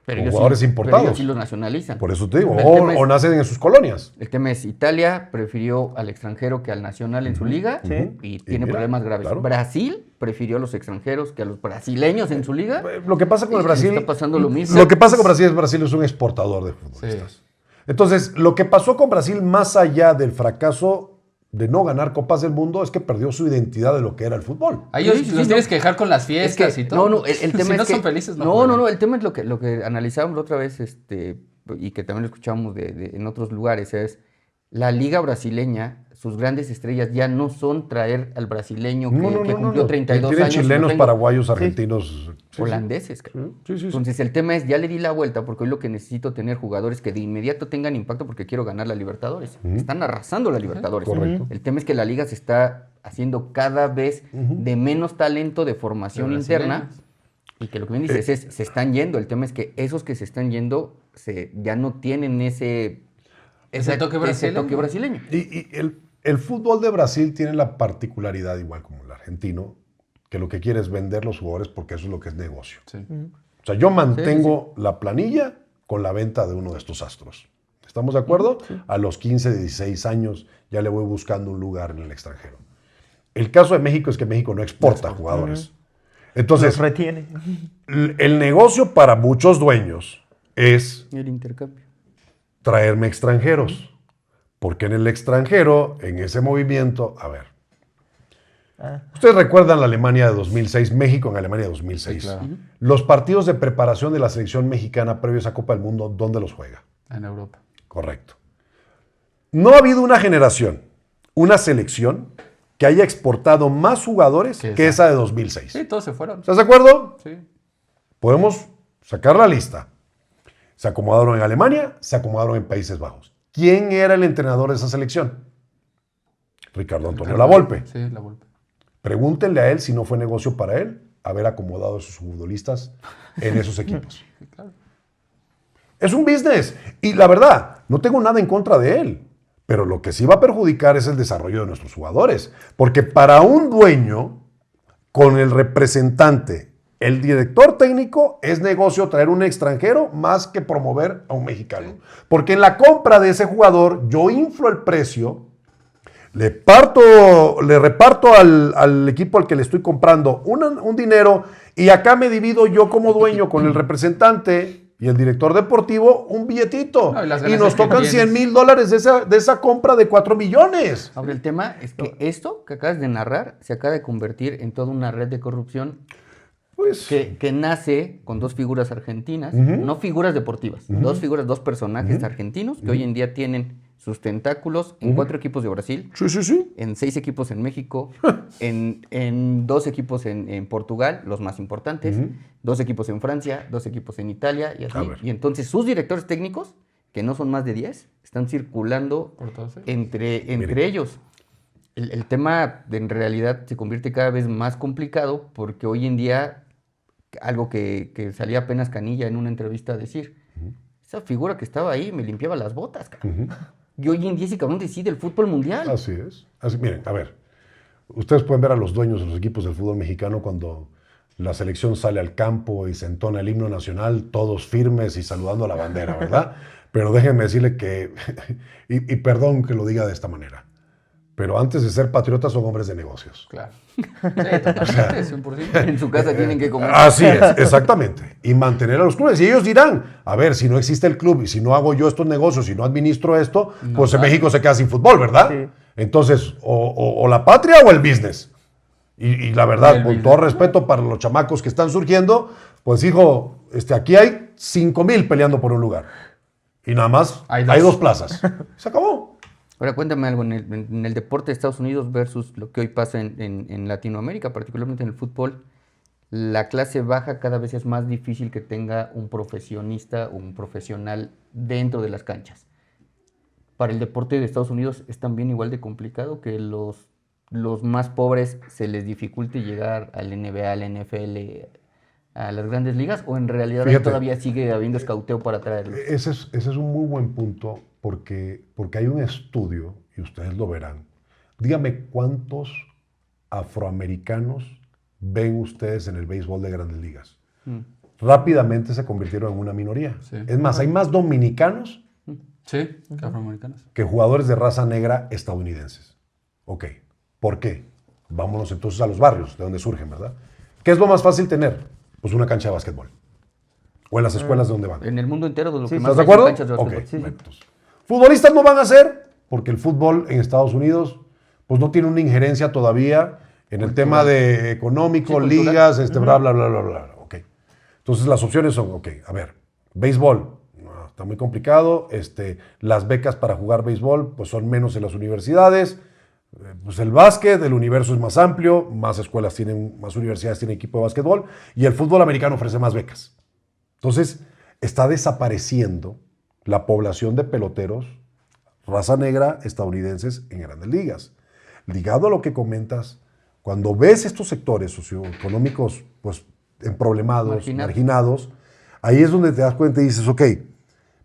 Pero con ellos jugadores sí, importados. Pero ellos sí los nacionalizan. Por eso te digo, El tema es- o nacen en sus colonias. El tema es, Italia prefirió al extranjero que al nacional en su liga Sí. y tiene mira, problemas graves. claro. Brasil prefirió a los extranjeros que a los brasileños en su liga. Lo que pasa con el Y Brasil... está pasando lo mismo. Lo que pasa con Brasil es un exportador de futbolistas. Sí. Entonces, lo que pasó con Brasil, más allá del fracaso de no ganar Copas del Mundo, es que perdió su identidad de lo que era el fútbol. A ellos Sí, sí, los sí, tienes no. que dejar con las Es fiestas que, y todo. no, el tema si es no que, son felices, no. no, juegan. el tema es lo que analizábamos la otra vez, y que también lo escuchamos en otros lugares, es la liga brasileña, sus grandes estrellas ya no son traer al brasileño que cumplió 32 Tienen años. chilenos, lo tengo. paraguayos, argentinos. Sí, Holandeses. cabrón. sí. Entonces el tema es, ya le di la vuelta porque hoy lo que necesito tener jugadores que de inmediato tengan impacto porque quiero ganar la Libertadores. Están arrasando la Libertadores. Correcto. El tema es que la liga se está haciendo cada vez de menos talento de formación De interna brasileños. y que lo que bien dices es, se están yendo. El tema es que esos que se están yendo ya no tienen ese toque brasileño. Y el fútbol de Brasil tiene la particularidad, igual como el argentino, que lo que quiere es vender los jugadores porque eso es lo que es negocio. Sí. O sea, yo mantengo la planilla con la venta de uno de estos astros. ¿Estamos de acuerdo? A los 15, 16 años ya le voy buscando un lugar en el extranjero. El caso de México es que México no exporta jugadores. Entonces, Los retiene. el negocio para muchos dueños es El intercambio. traerme extranjeros. Porque en el extranjero, en ese movimiento, a ver. Ustedes recuerdan la Alemania de 2006, México en Alemania de 2006. Sí, claro. Los partidos de preparación de la selección mexicana previos a Copa del Mundo, ¿dónde los juega? En Europa. Correcto. No ha habido una generación, una selección que haya exportado más jugadores que esa de 2006. Sí, todos se fueron. ¿Estás de acuerdo? Sí. Podemos sacar la lista. Se acomodaron en Alemania, se acomodaron en Países Bajos. ¿Quién era el entrenador de esa selección? Ricardo Antonio Lavolpe. Sí, la Volpe. Pregúntenle a él si no fue negocio para él haber acomodado a sus futbolistas en esos equipos. Es un business. Y la verdad, no tengo nada en contra de él. Pero lo que sí va a perjudicar es el desarrollo de nuestros jugadores. Porque para un dueño, con el representante, el director técnico, es negocio traer un extranjero más que promover a un mexicano. Porque en la compra de ese jugador, yo inflo el precio, le reparto al equipo al que le estoy comprando un dinero y acá me divido yo como dueño con el representante y el director deportivo un billetito. No, y las y nos ganancias que tocan tienes. $100,000 de esa compra de 4 millones. Ahora, el tema es que esto que acabas de narrar se acaba de convertir en toda una red de corrupción Pues, que nace con dos figuras argentinas, no figuras deportivas, dos personajes argentinos que hoy en día tienen sus tentáculos en 4 equipos de Brasil, sí. en 6 equipos en México, en 2 equipos en Portugal, los más importantes, 2 equipos en Francia, 2 equipos en Italia y así. A ver. Y entonces sus directores técnicos, que no son más de 10, están circulando Por todos, sí. entre ellos. El tema en realidad se convierte cada vez más complicado porque hoy en día, algo que salía apenas Canilla en una entrevista a decir, esa figura que estaba ahí me limpiaba las botas, cabrón. Y hoy en día ese cabrón decide el fútbol mundial. Así es. Miren, a ver. Ustedes pueden ver a los dueños de los equipos del fútbol mexicano cuando la selección sale al campo y se entona el himno nacional, todos firmes y saludando a la bandera, ¿verdad? Pero déjenme decirle que, y perdón que lo diga de esta manera, pero antes de ser patriotas son hombres de negocios. Claro. Sí, totalmente, 100%. En su casa tienen que comer. Así es, exactamente. Y mantener a los clubes. Y ellos dirán, a ver, si no existe el club y si no hago yo estos negocios, si no administro esto, No, pues en claro. México se queda sin fútbol, ¿verdad? Sí. Entonces, o la patria o el business. Y la verdad, El con business. todo respeto para los chamacos que están surgiendo, pues hijo, aquí hay 5,000 peleando por un lugar. Y nada más Hay hay dos. 2 plazas. Se acabó. Ahora cuéntame algo, en el deporte de Estados Unidos versus lo que hoy pasa en Latinoamérica, particularmente en el fútbol, la clase baja cada vez es más difícil que tenga un profesionista o un profesional dentro de las canchas. Para el deporte de Estados Unidos es también igual de complicado que los más pobres se les dificulte llegar al NBA, al NFL, a las grandes ligas, o en realidad ahí Fíjate. todavía sigue habiendo escauteo para traerlos. Ese es un muy buen punto porque hay un estudio, y ustedes lo verán. Dígame cuántos afroamericanos ven ustedes en el béisbol de grandes ligas. Rápidamente se convirtieron en una minoría. Sí. Es más, hay más dominicanos Sí, afroamericanos. que jugadores de raza negra estadounidenses. Ok, ¿por qué? Vámonos entonces a los barrios, de donde surgen, ¿verdad? ¿Qué es lo más fácil tener? Pues una cancha de básquetbol. O en las escuelas de donde van. En el mundo entero de lo Sí, que más ¿Estás de hay son acuerdo? canchas de Ok, básquetbol. bueno, entonces, futbolistas no van a ser, porque el fútbol en Estados Unidos pues no tiene una injerencia todavía en el tema de económico, Sí, cultural. ligas, bla, bla, bla, bla, bla. Ok. Entonces las opciones son, ok, a ver, béisbol, no, está muy complicado, las becas para jugar béisbol pues son menos en las universidades, pues el básquet, el universo es más amplio, más escuelas tienen, más universidades tienen equipo de básquetbol, y el fútbol americano ofrece más becas. Entonces, está desapareciendo la población de peloteros, raza negra, estadounidenses en grandes ligas. Ligado a lo que comentas, cuando ves estos sectores socioeconómicos pues, problemados, marginados, ahí es donde te das cuenta y dices, ok,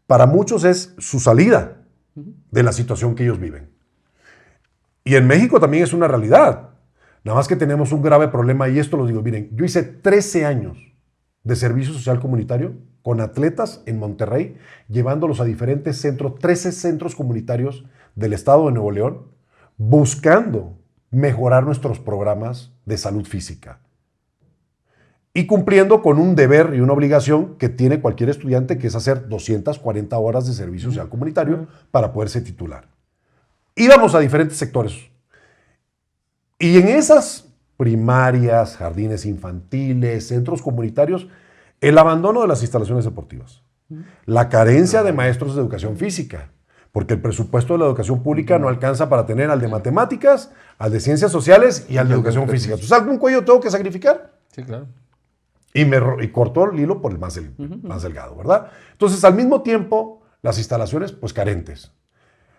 para muchos es su salida de la situación que ellos viven. Y en México también es una realidad. Nada más que tenemos un grave problema, y esto lo digo, miren, yo hice 13 años de servicio social comunitario con atletas en Monterrey, llevándolos a diferentes centros, 13 centros comunitarios del estado de Nuevo León, buscando mejorar nuestros programas de salud física. Y cumpliendo con un deber y una obligación que tiene cualquier estudiante, que es hacer 240 horas de servicio social comunitario para poderse titular. Íbamos a diferentes sectores. Y en esas primarias, jardines infantiles, centros comunitarios, el abandono de las instalaciones deportivas, la carencia de maestros de educación física, porque el presupuesto de la educación pública no alcanza para tener al de matemáticas, al de ciencias sociales y al de educación física. Entonces, ¿algún cuello tengo que sacrificar? Sí, claro. Y cortó el hilo por el más delgado, ¿verdad? Entonces, al mismo tiempo, las instalaciones, pues carentes.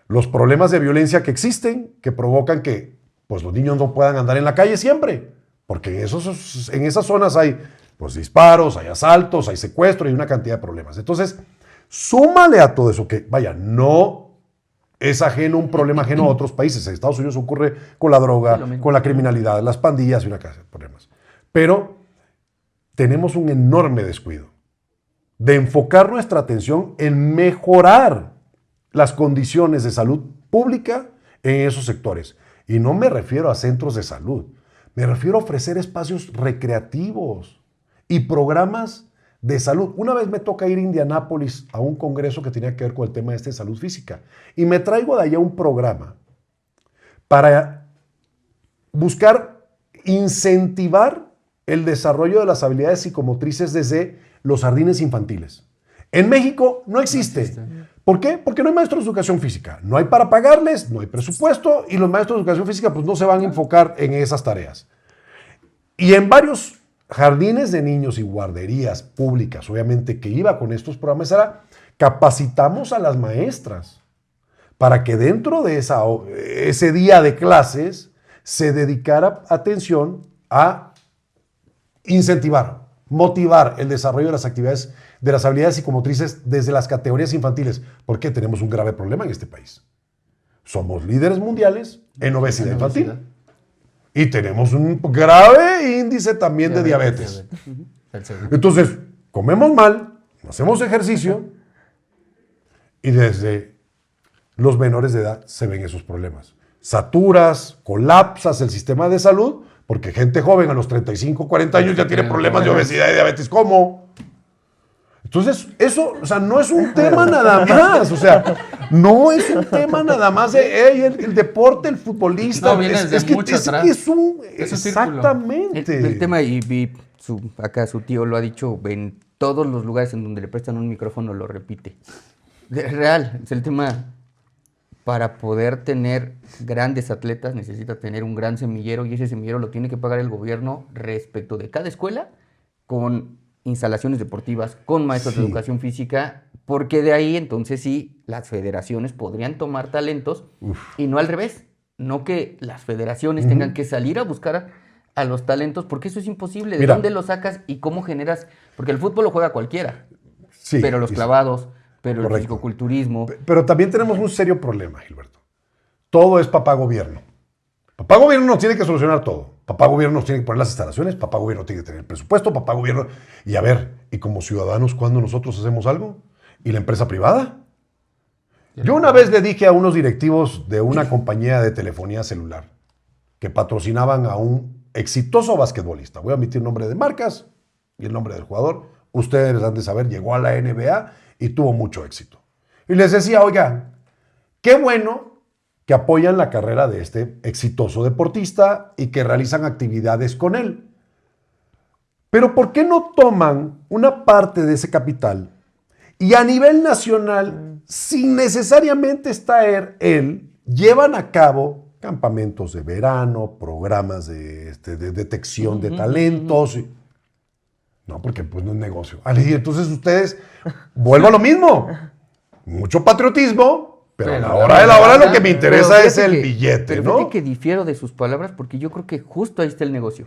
Los problemas de violencia que existen, que provocan que pues, los niños no puedan andar en la calle siempre, porque en esas zonas hay pues, disparos, hay asaltos, hay secuestro y una cantidad de problemas. Entonces, súmale a todo eso que, vaya, no es ajeno, un problema ajeno a otros países. En Estados Unidos ocurre con la droga, con la criminalidad, las pandillas y una casa de problemas. Pero tenemos un enorme descuido de enfocar nuestra atención en mejorar las condiciones de salud pública en esos sectores. Y no me refiero a centros de salud, me refiero a ofrecer espacios recreativos y programas de salud. Una vez me toca ir a Indianápolis a un congreso que tenía que ver con el tema de salud física y me traigo de allá un programa para buscar incentivar el desarrollo de las habilidades psicomotrices desde los jardines infantiles. En México no existe. ¿Por qué? Porque no hay maestros de educación física. No hay para pagarles, no hay presupuesto y los maestros de educación física pues, no se van a enfocar en esas tareas. Y en varios jardines de niños y guarderías públicas, obviamente, que iba con estos programas, era capacitamos a las maestras para que dentro de ese día de clases se dedicara atención a incentivar, motivar el desarrollo de las actividades, de las habilidades psicomotrices desde las categorías infantiles, porque tenemos un grave problema en este país. Somos líderes mundiales en obesidad infantil. Y tenemos un grave índice también de diabetes. Entonces, comemos mal, no hacemos ejercicio y desde los menores de edad se ven esos problemas. saturas, colapsas el sistema de salud, porque gente joven a los 35, 40 años ya tiene problemas de obesidad y diabetes. ¿Cómo? Entonces, eso, o sea, no es un tema nada más, o sea, no es un tema nada más de hey, el deporte, el futbolista. No, viene desde mucho atrás. Es un Es un círculo. exactamente. El tema, y acá su tío lo ha dicho, en todos los lugares en donde le prestan un micrófono lo repite. Real, es el tema. Para poder tener grandes atletas necesita tener un gran semillero y ese semillero lo tiene que pagar el gobierno respecto de cada escuela con instalaciones deportivas, con maestros de educación física, porque de ahí entonces sí las federaciones podrían tomar talentos y no al revés, no que las federaciones tengan que salir a buscar a los talentos, porque eso es imposible. ¿De dónde los sacas y cómo generas? Porque el fútbol lo juega cualquiera, Sí, pero los clavados, pero correcto. el fisicoculturismo. Pero también tenemos un serio problema, Gilberto. Todo es papá gobierno. Papá gobierno nos tiene que solucionar todo. Papá gobierno nos tiene que poner las instalaciones, papá gobierno tiene que tener el presupuesto, papá gobierno... Y a ver, ¿y como ciudadanos cuándo nosotros hacemos algo? ¿Y la empresa privada? Yo una vez le dije a unos directivos de una compañía de telefonía celular que patrocinaban a un exitoso basquetbolista. Voy a omitir nombre de marcas y el nombre del jugador. Ustedes han de saber, llegó a la NBA y tuvo mucho éxito. Y les decía, oiga, qué bueno que apoyan la carrera de este exitoso deportista y que realizan actividades con él. Pero ¿por qué no toman una parte de ese capital y a nivel nacional, sin necesariamente estar él, llevan a cabo campamentos de verano, programas de detección de talentos? No, porque pues no es negocio. Y entonces ustedes, vuelvo a lo mismo. Mucho patriotismo, pero a la hora de la hora lo que me interesa es el billete, pero ¿no? fíjate que difiero de sus palabras porque yo creo que justo ahí está el negocio.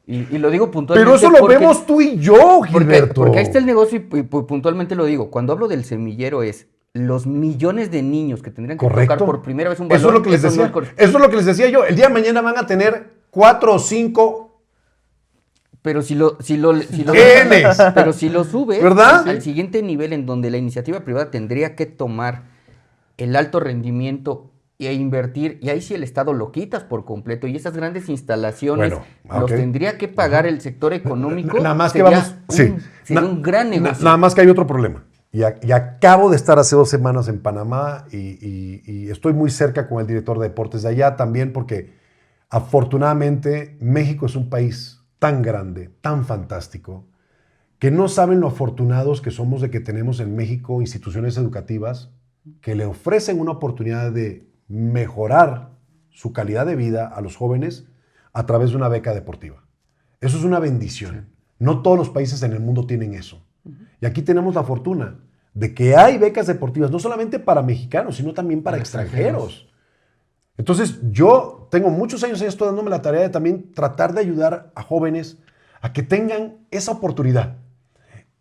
Y lo digo puntualmente. Pero eso lo porque- vemos tú y yo, porque, Gilberto. porque ahí está el negocio y puntualmente lo digo. Cuando hablo del semillero es los millones de niños que tendrían que Correcto. tocar por primera vez un balón. Eso es lo que les no decía. es correcto. Eso es lo que les decía yo. El día de mañana van a tener 4 o 5 Pero si lo Genes. pero si lo subes ¿Verdad? al siguiente nivel en donde la iniciativa privada tendría que tomar el alto rendimiento e invertir, y ahí sí el Estado lo quitas por completo, y esas grandes instalaciones Bueno, los ok. tendría que pagar el sector económico. Nada más que sería vamos. Sí. sería un gran negocio. Nada más que hay otro problema. Y acabo de estar hace 2 semanas en Panamá y estoy muy cerca con el director de deportes de allá también porque afortunadamente México es un país tan grande, tan fantástico, que no saben lo afortunados que somos de que tenemos en México instituciones educativas que le ofrecen una oportunidad de mejorar su calidad de vida a los jóvenes a través de una beca deportiva. Eso es una bendición. No todos los países en el mundo tienen eso. Y aquí tenemos la fortuna de que hay becas deportivas, no solamente para mexicanos, sino también para extranjeros. Entonces, yo tengo muchos años en esto dándome la tarea de también tratar de ayudar a jóvenes a que tengan esa oportunidad.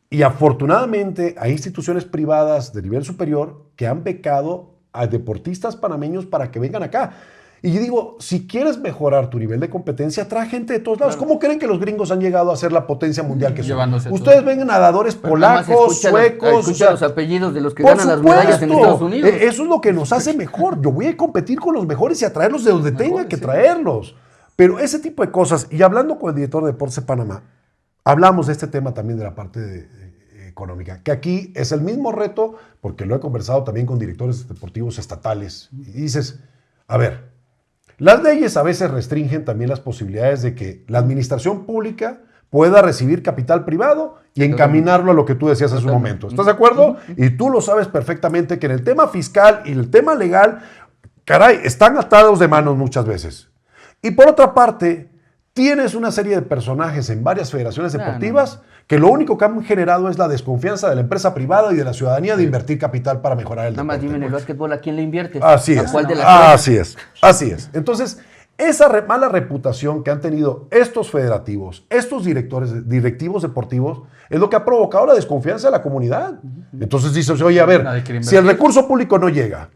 Y afortunadamente hay instituciones privadas de nivel superior que han becado a deportistas panameños para que vengan acá. Y yo digo, si quieres mejorar tu nivel de competencia, trae gente de todos lados. ¿Cómo creen que los gringos han llegado a ser la potencia mundial que son? Llevándose Ustedes todo. ven nadadores Pero nada más polacos, escucha suecos. escucha los apellidos de los que por ganan las medallas en supuesto. Estados Unidos. Eso es lo que nos hace mejor. Yo voy a competir con los mejores y a traerlos de donde tenga que traerlos. Pero ese tipo de cosas, y hablando con el director de Deportes de Panamá, hablamos de este tema también de la parte económica, que aquí es el mismo reto, porque lo he conversado también con directores deportivos estatales, y dices, a ver, las leyes a veces restringen también las posibilidades de que la administración pública pueda recibir capital privado y encaminarlo a lo que tú decías hace un momento. ¿Estás de acuerdo? Y tú lo sabes perfectamente que en el tema fiscal y el tema legal, caray, están atados de manos muchas veces. Y por otra parte, tienes una serie de personajes en varias federaciones deportivas que lo único que han generado es la desconfianza de la empresa privada y de la ciudadanía de invertir capital para mejorar el Nada más deporte. dime en el básquetbol, ¿a quién le inviertes? Así ¿A es. cuál de las Así es. Así es. Entonces, esa mala reputación que han tenido estos federativos, estos directivos deportivos, es lo que ha provocado la desconfianza de la comunidad. Entonces dices, oye, a ver, Nadie quiere si el invertir. recurso público no llega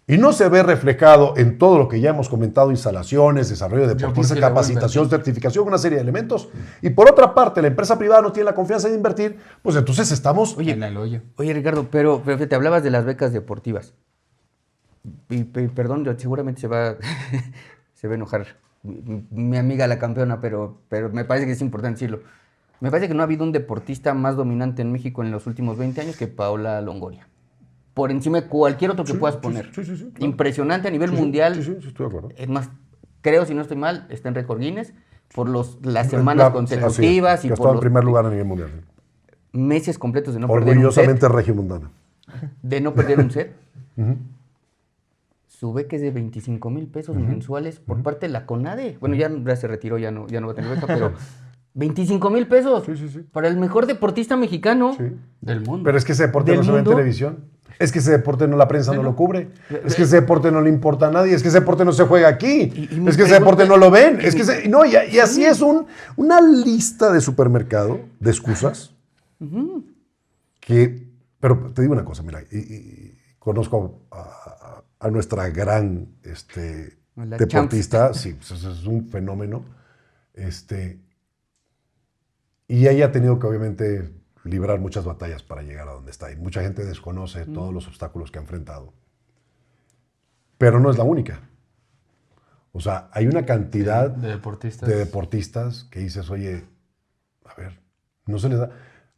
y no se ve reflejado en todo lo que ya hemos comentado, instalaciones, desarrollo de ¿Yo deportistas, por qué le voy a capacitación, invertir? certificación, una serie de elementos, y por otra parte la empresa privada no tiene la confianza de invertir, pues entonces estamos... En el hoyo. Oye, Ricardo, pero fíjate, hablabas de las becas deportivas. Perdón, seguramente se va a enojar mi amiga la campeona, pero me parece que es importante decirlo. Me parece que no ha habido un deportista más dominante en México en los últimos 20 años que Paola Longoria. Por encima de cualquier otro que puedas poner. Sí, claro. Impresionante a nivel mundial. Sí, estoy de acuerdo. Es más, creo, si no estoy mal, está en récord Guinness por las semanas consecutivas que y ha por estado en los primer lugar a nivel mundial. meses completos de no perder un set. Orgullosamente regiomontana. De no perder un set. Su beca es de 25,000 pesos mensuales por parte de la CONADE. Bueno, ya se retiró, ya no va a tener beca, pero 25,000 pesos para el mejor deportista mexicano Del mundo. Pero es que ese deporte no se ve en televisión. Es que ese deporte la prensa no lo cubre. Es que ese deporte no le importa a nadie. Es que ese deporte no se juega aquí. Es que ese deporte no lo ven. Es que y así es una lista de supermercado de excusas que... Pero te digo una cosa, mira, y conozco a nuestra gran deportista, sí, pues es un fenómeno, y ella ha tenido que obviamente librar muchas batallas para llegar a donde está, y mucha gente desconoce todos los obstáculos que ha enfrentado, pero no es la única. O sea, hay una cantidad de deportistas que dices, oye, a ver, no se les da...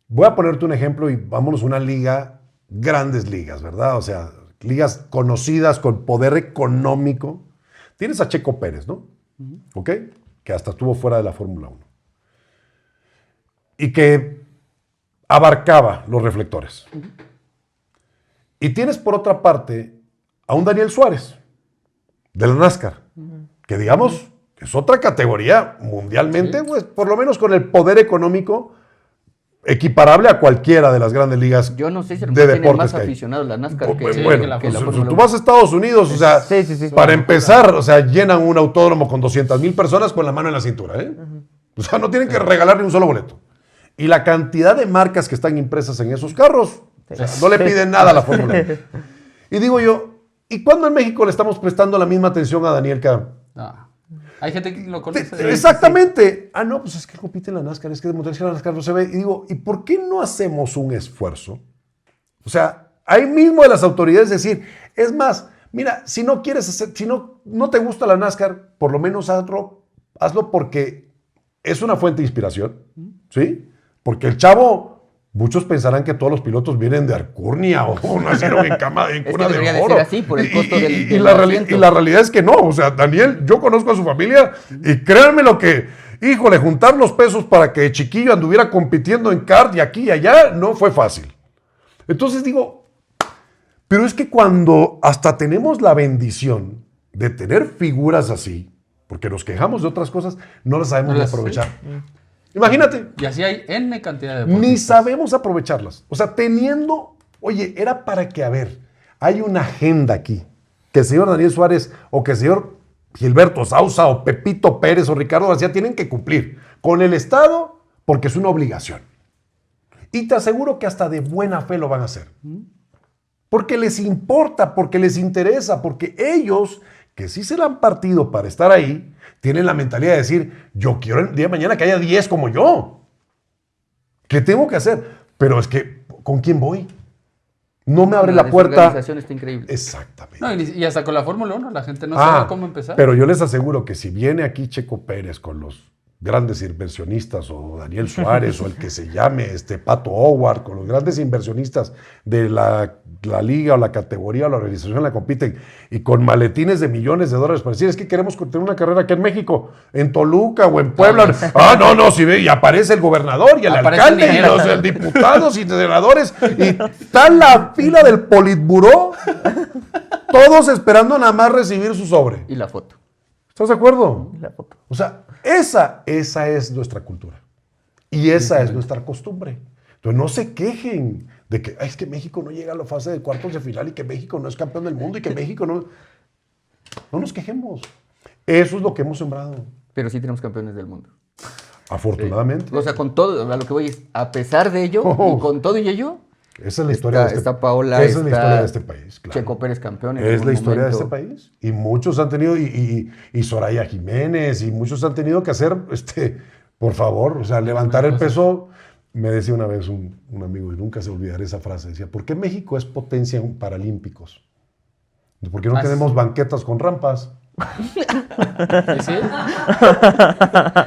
Voy a ponerte un ejemplo y vámonos a una liga, grandes ligas, ¿verdad? O sea, ligas conocidas con poder económico. Tienes a Checo Pérez, ¿no? ¿Ok? Que hasta estuvo fuera de la Fórmula 1. Y que abarcaba los reflectores. Y tienes por otra parte a un Daniel Suárez, de la NASCAR, que digamos, es otra categoría mundialmente, pues, por lo menos con el poder económico equiparable a cualquiera de las grandes ligas. Yo no sé si de tiene más que hay. aficionados la NASCAR que Bueno, que la Fórmula tú 1. vas a Estados Unidos, o sea, Sí. para empezar, o sea, llenan un autódromo con 200,000 personas con la mano en la cintura, ¿eh? O sea, no tienen que regalar ni un solo boleto. Y la cantidad de marcas que están impresas en esos carros, o sea, no le piden nada a la Fórmula 1. Y digo yo, ¿y cuándo en México le estamos prestando la misma atención a Daniel Cam? Hay gente que lo conoce. Exactamente. Ah, no, pues es que compite en la NASCAR, es que de motorizar en la NASCAR no se ve. Y digo, ¿y por qué no hacemos un esfuerzo? O sea, ahí mismo de las autoridades decir, es más, mira, si no quieres hacer, si no te gusta la NASCAR, por lo menos hazlo porque es una fuente de inspiración, ¿sí? Porque el chavo, muchos pensarán que todos los pilotos vienen de Alcurnia o nacieron en cuna de debería oro. de ser así por el costo del Y la realidad es que no. O sea, Daniel, yo conozco a su familia y créanme lo que, híjole, juntar los pesos para que chiquillo anduviera compitiendo en kart y aquí y allá no fue fácil. Entonces digo, pero es que cuando hasta tenemos la bendición de tener figuras así, porque nos quejamos de otras cosas, no las sabemos aprovechar. Imagínate. Y así hay N cantidad de deportistas. Ni sabemos aprovecharlas. O sea, oye, era para que, a ver, hay una agenda aquí, que el señor Daniel Suárez o que el señor Gilberto Sauza o Pepito Pérez o Ricardo García tienen que cumplir con el Estado porque es una obligación. Y te aseguro que hasta de buena fe lo van a hacer. Porque les importa, porque les interesa, porque ellos, que sí se la han partido para estar ahí, tienen la mentalidad de decir, yo quiero el día de mañana que haya 10 como yo. ¿Qué tengo que hacer? Pero es que, ¿con quién voy? No me abre la puerta. La organización está increíble. Exactamente. No, y hasta con la Fórmula 1 la gente no sabe cómo empezar. Pero yo les aseguro que si viene aquí Checo Pérez con los grandes inversionistas o Daniel Suárez o el que se llame Pato Howard, con los grandes inversionistas de la liga o la categoría o la organización en la compiten y con maletines de millones de dólares para decir, es que queremos tener una carrera aquí en México, en Toluca o en Puebla. No, si ve, y aparece el gobernador y el alcalde y los diputados y senadores y está la fila del politburó, todos esperando nada más recibir su sobre. Y la foto. ¿Estás de acuerdo? La foto. O sea, esa es nuestra cultura. Y esa es nuestra costumbre. Entonces no se quejen de que es que México no llega a la fase de cuartos de final y que México no es campeón del mundo y que México no... No nos quejemos. Eso es lo que hemos sembrado. Pero sí tenemos campeones del mundo. Afortunadamente. O sea, con todo, a lo que voy es, a pesar de ello, y con todo y ello, esa es la historia está Paola, esa es la historia de este país, claro. Checo Pérez campeón. Es la historia de este país. Y muchos han tenido, y Soraya Jiménez, y muchos han tenido que hacer, por favor, o sea, levantar el peso. Me decía una vez un amigo, y nunca se olvidaré esa frase, decía, ¿por qué México es potencia en Paralímpicos? ¿Por qué no tenemos banquetas con rampas? ¿Y sí?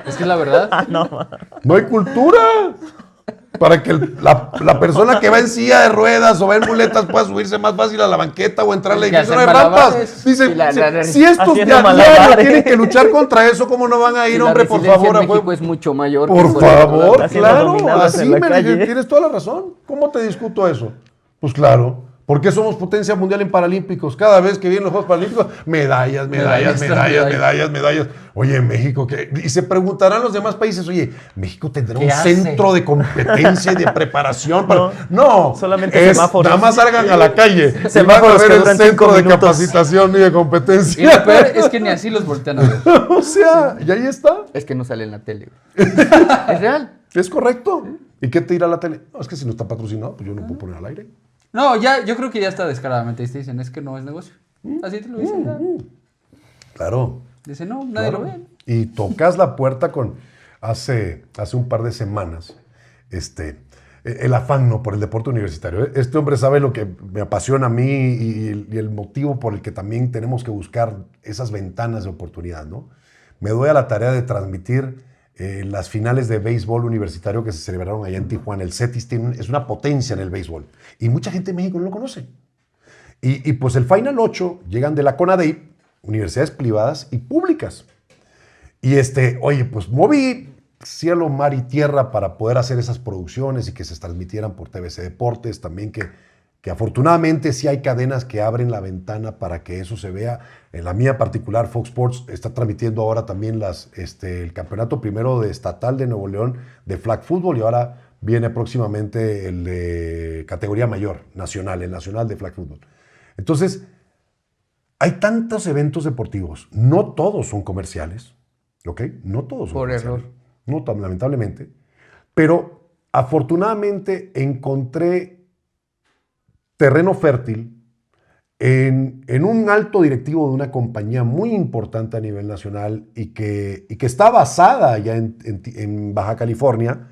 Es que es la verdad. No hay cultura. Para que la persona que va en silla de ruedas o va en muletas pueda subirse más fácil a la banqueta o entrar al Y edificio. No hacer hay rampas. malabares. Dice, si estos Haciendo ya malabares. tienen que luchar contra eso, ¿cómo no van a ir, La hombre, por resiliencia favor? en A México huevo? es mucho mayor. que Por en otro lado. favor, Haciendo claro, dominadas así en la me calle. tienes toda la razón. ¿Cómo te discuto eso? Pues claro, ¿por qué somos potencia mundial en Paralímpicos? Cada vez que vienen los Juegos Paralímpicos, medallas. Oye, México, ¿qué? Y se preguntarán los demás países, oye, ¿México tendrá ¿Qué un hace? centro de competencia y de preparación? No, solamente semáforos. Nada más salgan a la calle. Semáforos y van a ver que el duran centro 5 de minutos. capacitación y de Y lo competencia. peor es que ni así los voltean a ver. O sea, y ahí está. Es que no sale en la tele. güey. Es real. Es correcto. ¿Y qué te dirá la tele? No, es que si no está patrocinado, pues yo no puedo poner al aire. No, ya, yo creo que ya está descaradamente. Te dicen, es que no es negocio. Así te lo dicen. ya. Claro. Dicen, no, nadie Claro. lo ve. Y tocas la puerta con hace un par de semanas, el afán, ¿no?, por el deporte universitario. Este hombre sabe lo que me apasiona a mí y el motivo por el que también tenemos que buscar esas ventanas de oportunidad, ¿no? Me doy a la tarea de transmitir las finales de béisbol universitario que se celebraron allá en Tijuana. El CETIS es una potencia en el béisbol y mucha gente en México no lo conoce. Y pues el Final 8 llegan de la CONADEIP, universidades privadas y públicas. Y oye, pues moví cielo, mar y tierra para poder hacer esas producciones y que se transmitieran por TVC Deportes, también que afortunadamente sí hay cadenas que abren la ventana para que eso se vea. En la mía particular, Fox Sports está transmitiendo ahora también el campeonato primero de estatal de Nuevo León de flag football y ahora viene próximamente el de categoría mayor, nacional, el nacional de flag football. Entonces, hay tantos eventos deportivos, no todos son comerciales, ¿ok? No todos son Por comerciales. error. No, lamentablemente. Pero afortunadamente encontré terreno fértil en un alto directivo de una compañía muy importante a nivel nacional y que está basada allá en Baja California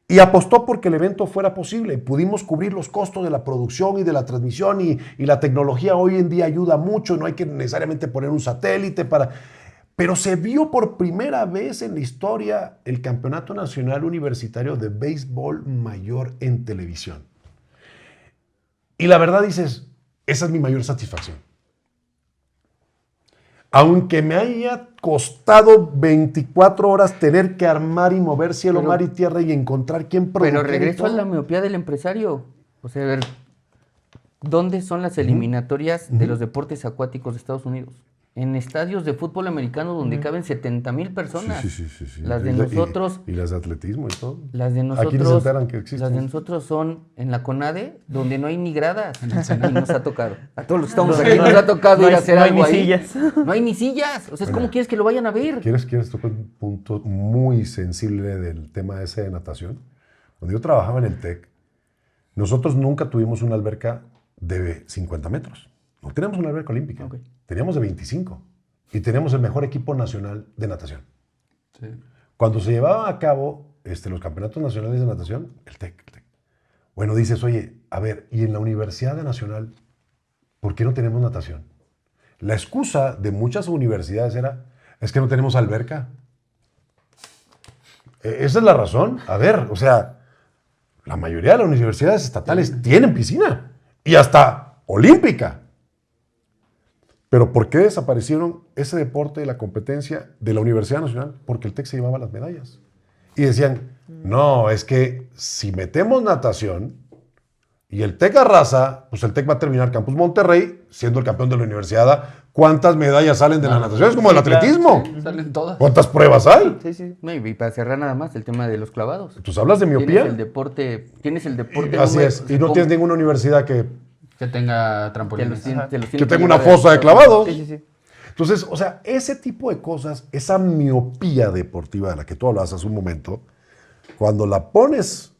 y apostó porque el evento fuera posible. Pudimos cubrir los costos de la producción y de la transmisión y la tecnología hoy en día ayuda mucho, no hay que necesariamente poner un satélite para... Pero se vio por primera vez en la historia el Campeonato Nacional Universitario de Béisbol Mayor en televisión. Y la verdad dices, esa es mi mayor satisfacción. Aunque me haya costado 24 horas tener que armar y mover cielo, Pero- mar y tierra y encontrar quién produjera. Pero y regreso a todo. la miopía del empresario. O sea, a ver, ¿dónde son las eliminatorias de los deportes acuáticos de Estados Unidos? En estadios de fútbol americano donde caben 70,000 personas. Sí. Las de Y- nosotros, Y las de atletismo y todo. las de Aquí ni se nosotros, enteran que existen. las de nosotros son en la CONADE, donde no hay ni gradas. Y nos ha tocado. A todos los que estamos aquí nos ha tocado No ir a hay- hacer no hay algo ni ahí. sillas. No hay ni sillas. O sea, ¿cómo quieres que lo vayan a ver? ¿Quieres tocar un punto muy sensible del tema ese de natación? Cuando yo trabajaba en el TEC, nosotros nunca tuvimos una alberca de 50 metros. No teníamos una alberca olímpica. Ok. Teníamos de 25. Y teníamos el mejor equipo nacional de natación. Sí. Cuando se llevaban a cabo los campeonatos nacionales de natación, el TEC. Bueno, dices, oye, a ver, ¿y en la Universidad Nacional por qué no tenemos natación? La excusa de muchas universidades es que no tenemos alberca. Esa es la razón. A ver, o sea, la mayoría de las universidades estatales tienen piscina y hasta olímpica. Pero ¿por qué desaparecieron ese deporte de la competencia de la Universidad Nacional? Porque el TEC se llevaba las medallas. Y decían, no, es que si metemos natación y el TEC arrasa, pues el TEC va a terminar Campus Monterrey siendo el campeón de la universidad. ¿Cuántas medallas salen de la natación? Es como el atletismo. Salen todas. ¿Cuántas pruebas hay? Sí. No, y para cerrar nada más el tema de los clavados. Entonces hablas de Tienes miopía. el deporte Así número- es. Y no tienes ninguna universidad que Que tenga que trampolines. los tiene- te los que tiene tenga una llevar fosa de Estados clavados. Unidos. Sí. Entonces, o sea, ese tipo de cosas, esa miopía deportiva de la que tú hablabas hace un momento, cuando la pones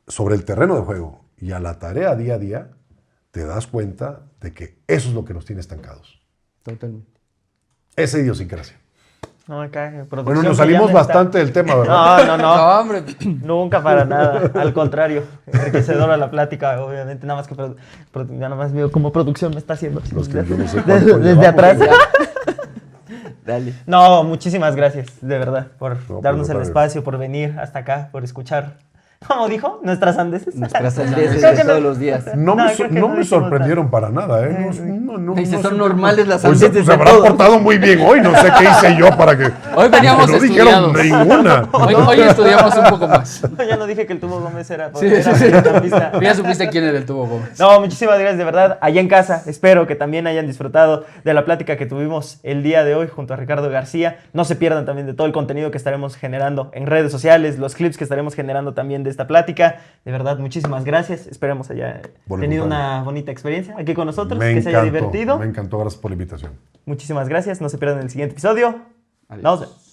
sobre el terreno de juego y a la tarea día a día, te das cuenta de que eso es lo que nos tiene estancados. Totalmente. Esa idiosincrasia. No, acá, producción Bueno, nos que ya salimos me está- bastante del tema, ¿verdad? No, No, hombre. Nunca para nada. Al contrario, enriquecedora la plática, obviamente. Nada más que ya nada más veo cómo producción me está haciendo. Los que yo no sé Desde, cuánto desde llevamos. atrás. Dale. No, muchísimas gracias, de verdad, por pues, darnos el contrario. espacio, por venir hasta acá, por escuchar. ¿Cómo dijo? Nuestras andeses. Nuestras sandeces Creo de que no- todos los días. No, No, me, creo que no no me dijimos sorprendieron para nada, ¿eh? Dice, No son sé, normales las Hoy sandeces se de habrá todos. portado muy bien hoy, no sé qué hice yo para que... Hoy veníamos no dijeron estudiados. ninguna. Hoy estudiamos un poco más. No, ya no dije que el Tubo Gómez era, Sí, era sí, sí. mediocampista. Ya supiste quién era el Tubo Gómez. No, muchísimas gracias, de verdad. Allá en casa, espero que también hayan disfrutado de la plática que tuvimos el día de hoy junto a Ricardo García. No se pierdan también de todo el contenido que estaremos generando en redes sociales, los clips que estaremos generando también de esta plática. De verdad, muchísimas gracias. Esperemos haya Por el tenido contrario. una bonita experiencia aquí con nosotros, Me que se haya encantó, divertido. me encantó, gracias por la invitación. Muchísimas gracias. No se pierdan el siguiente episodio. Adiós. Nos vemos.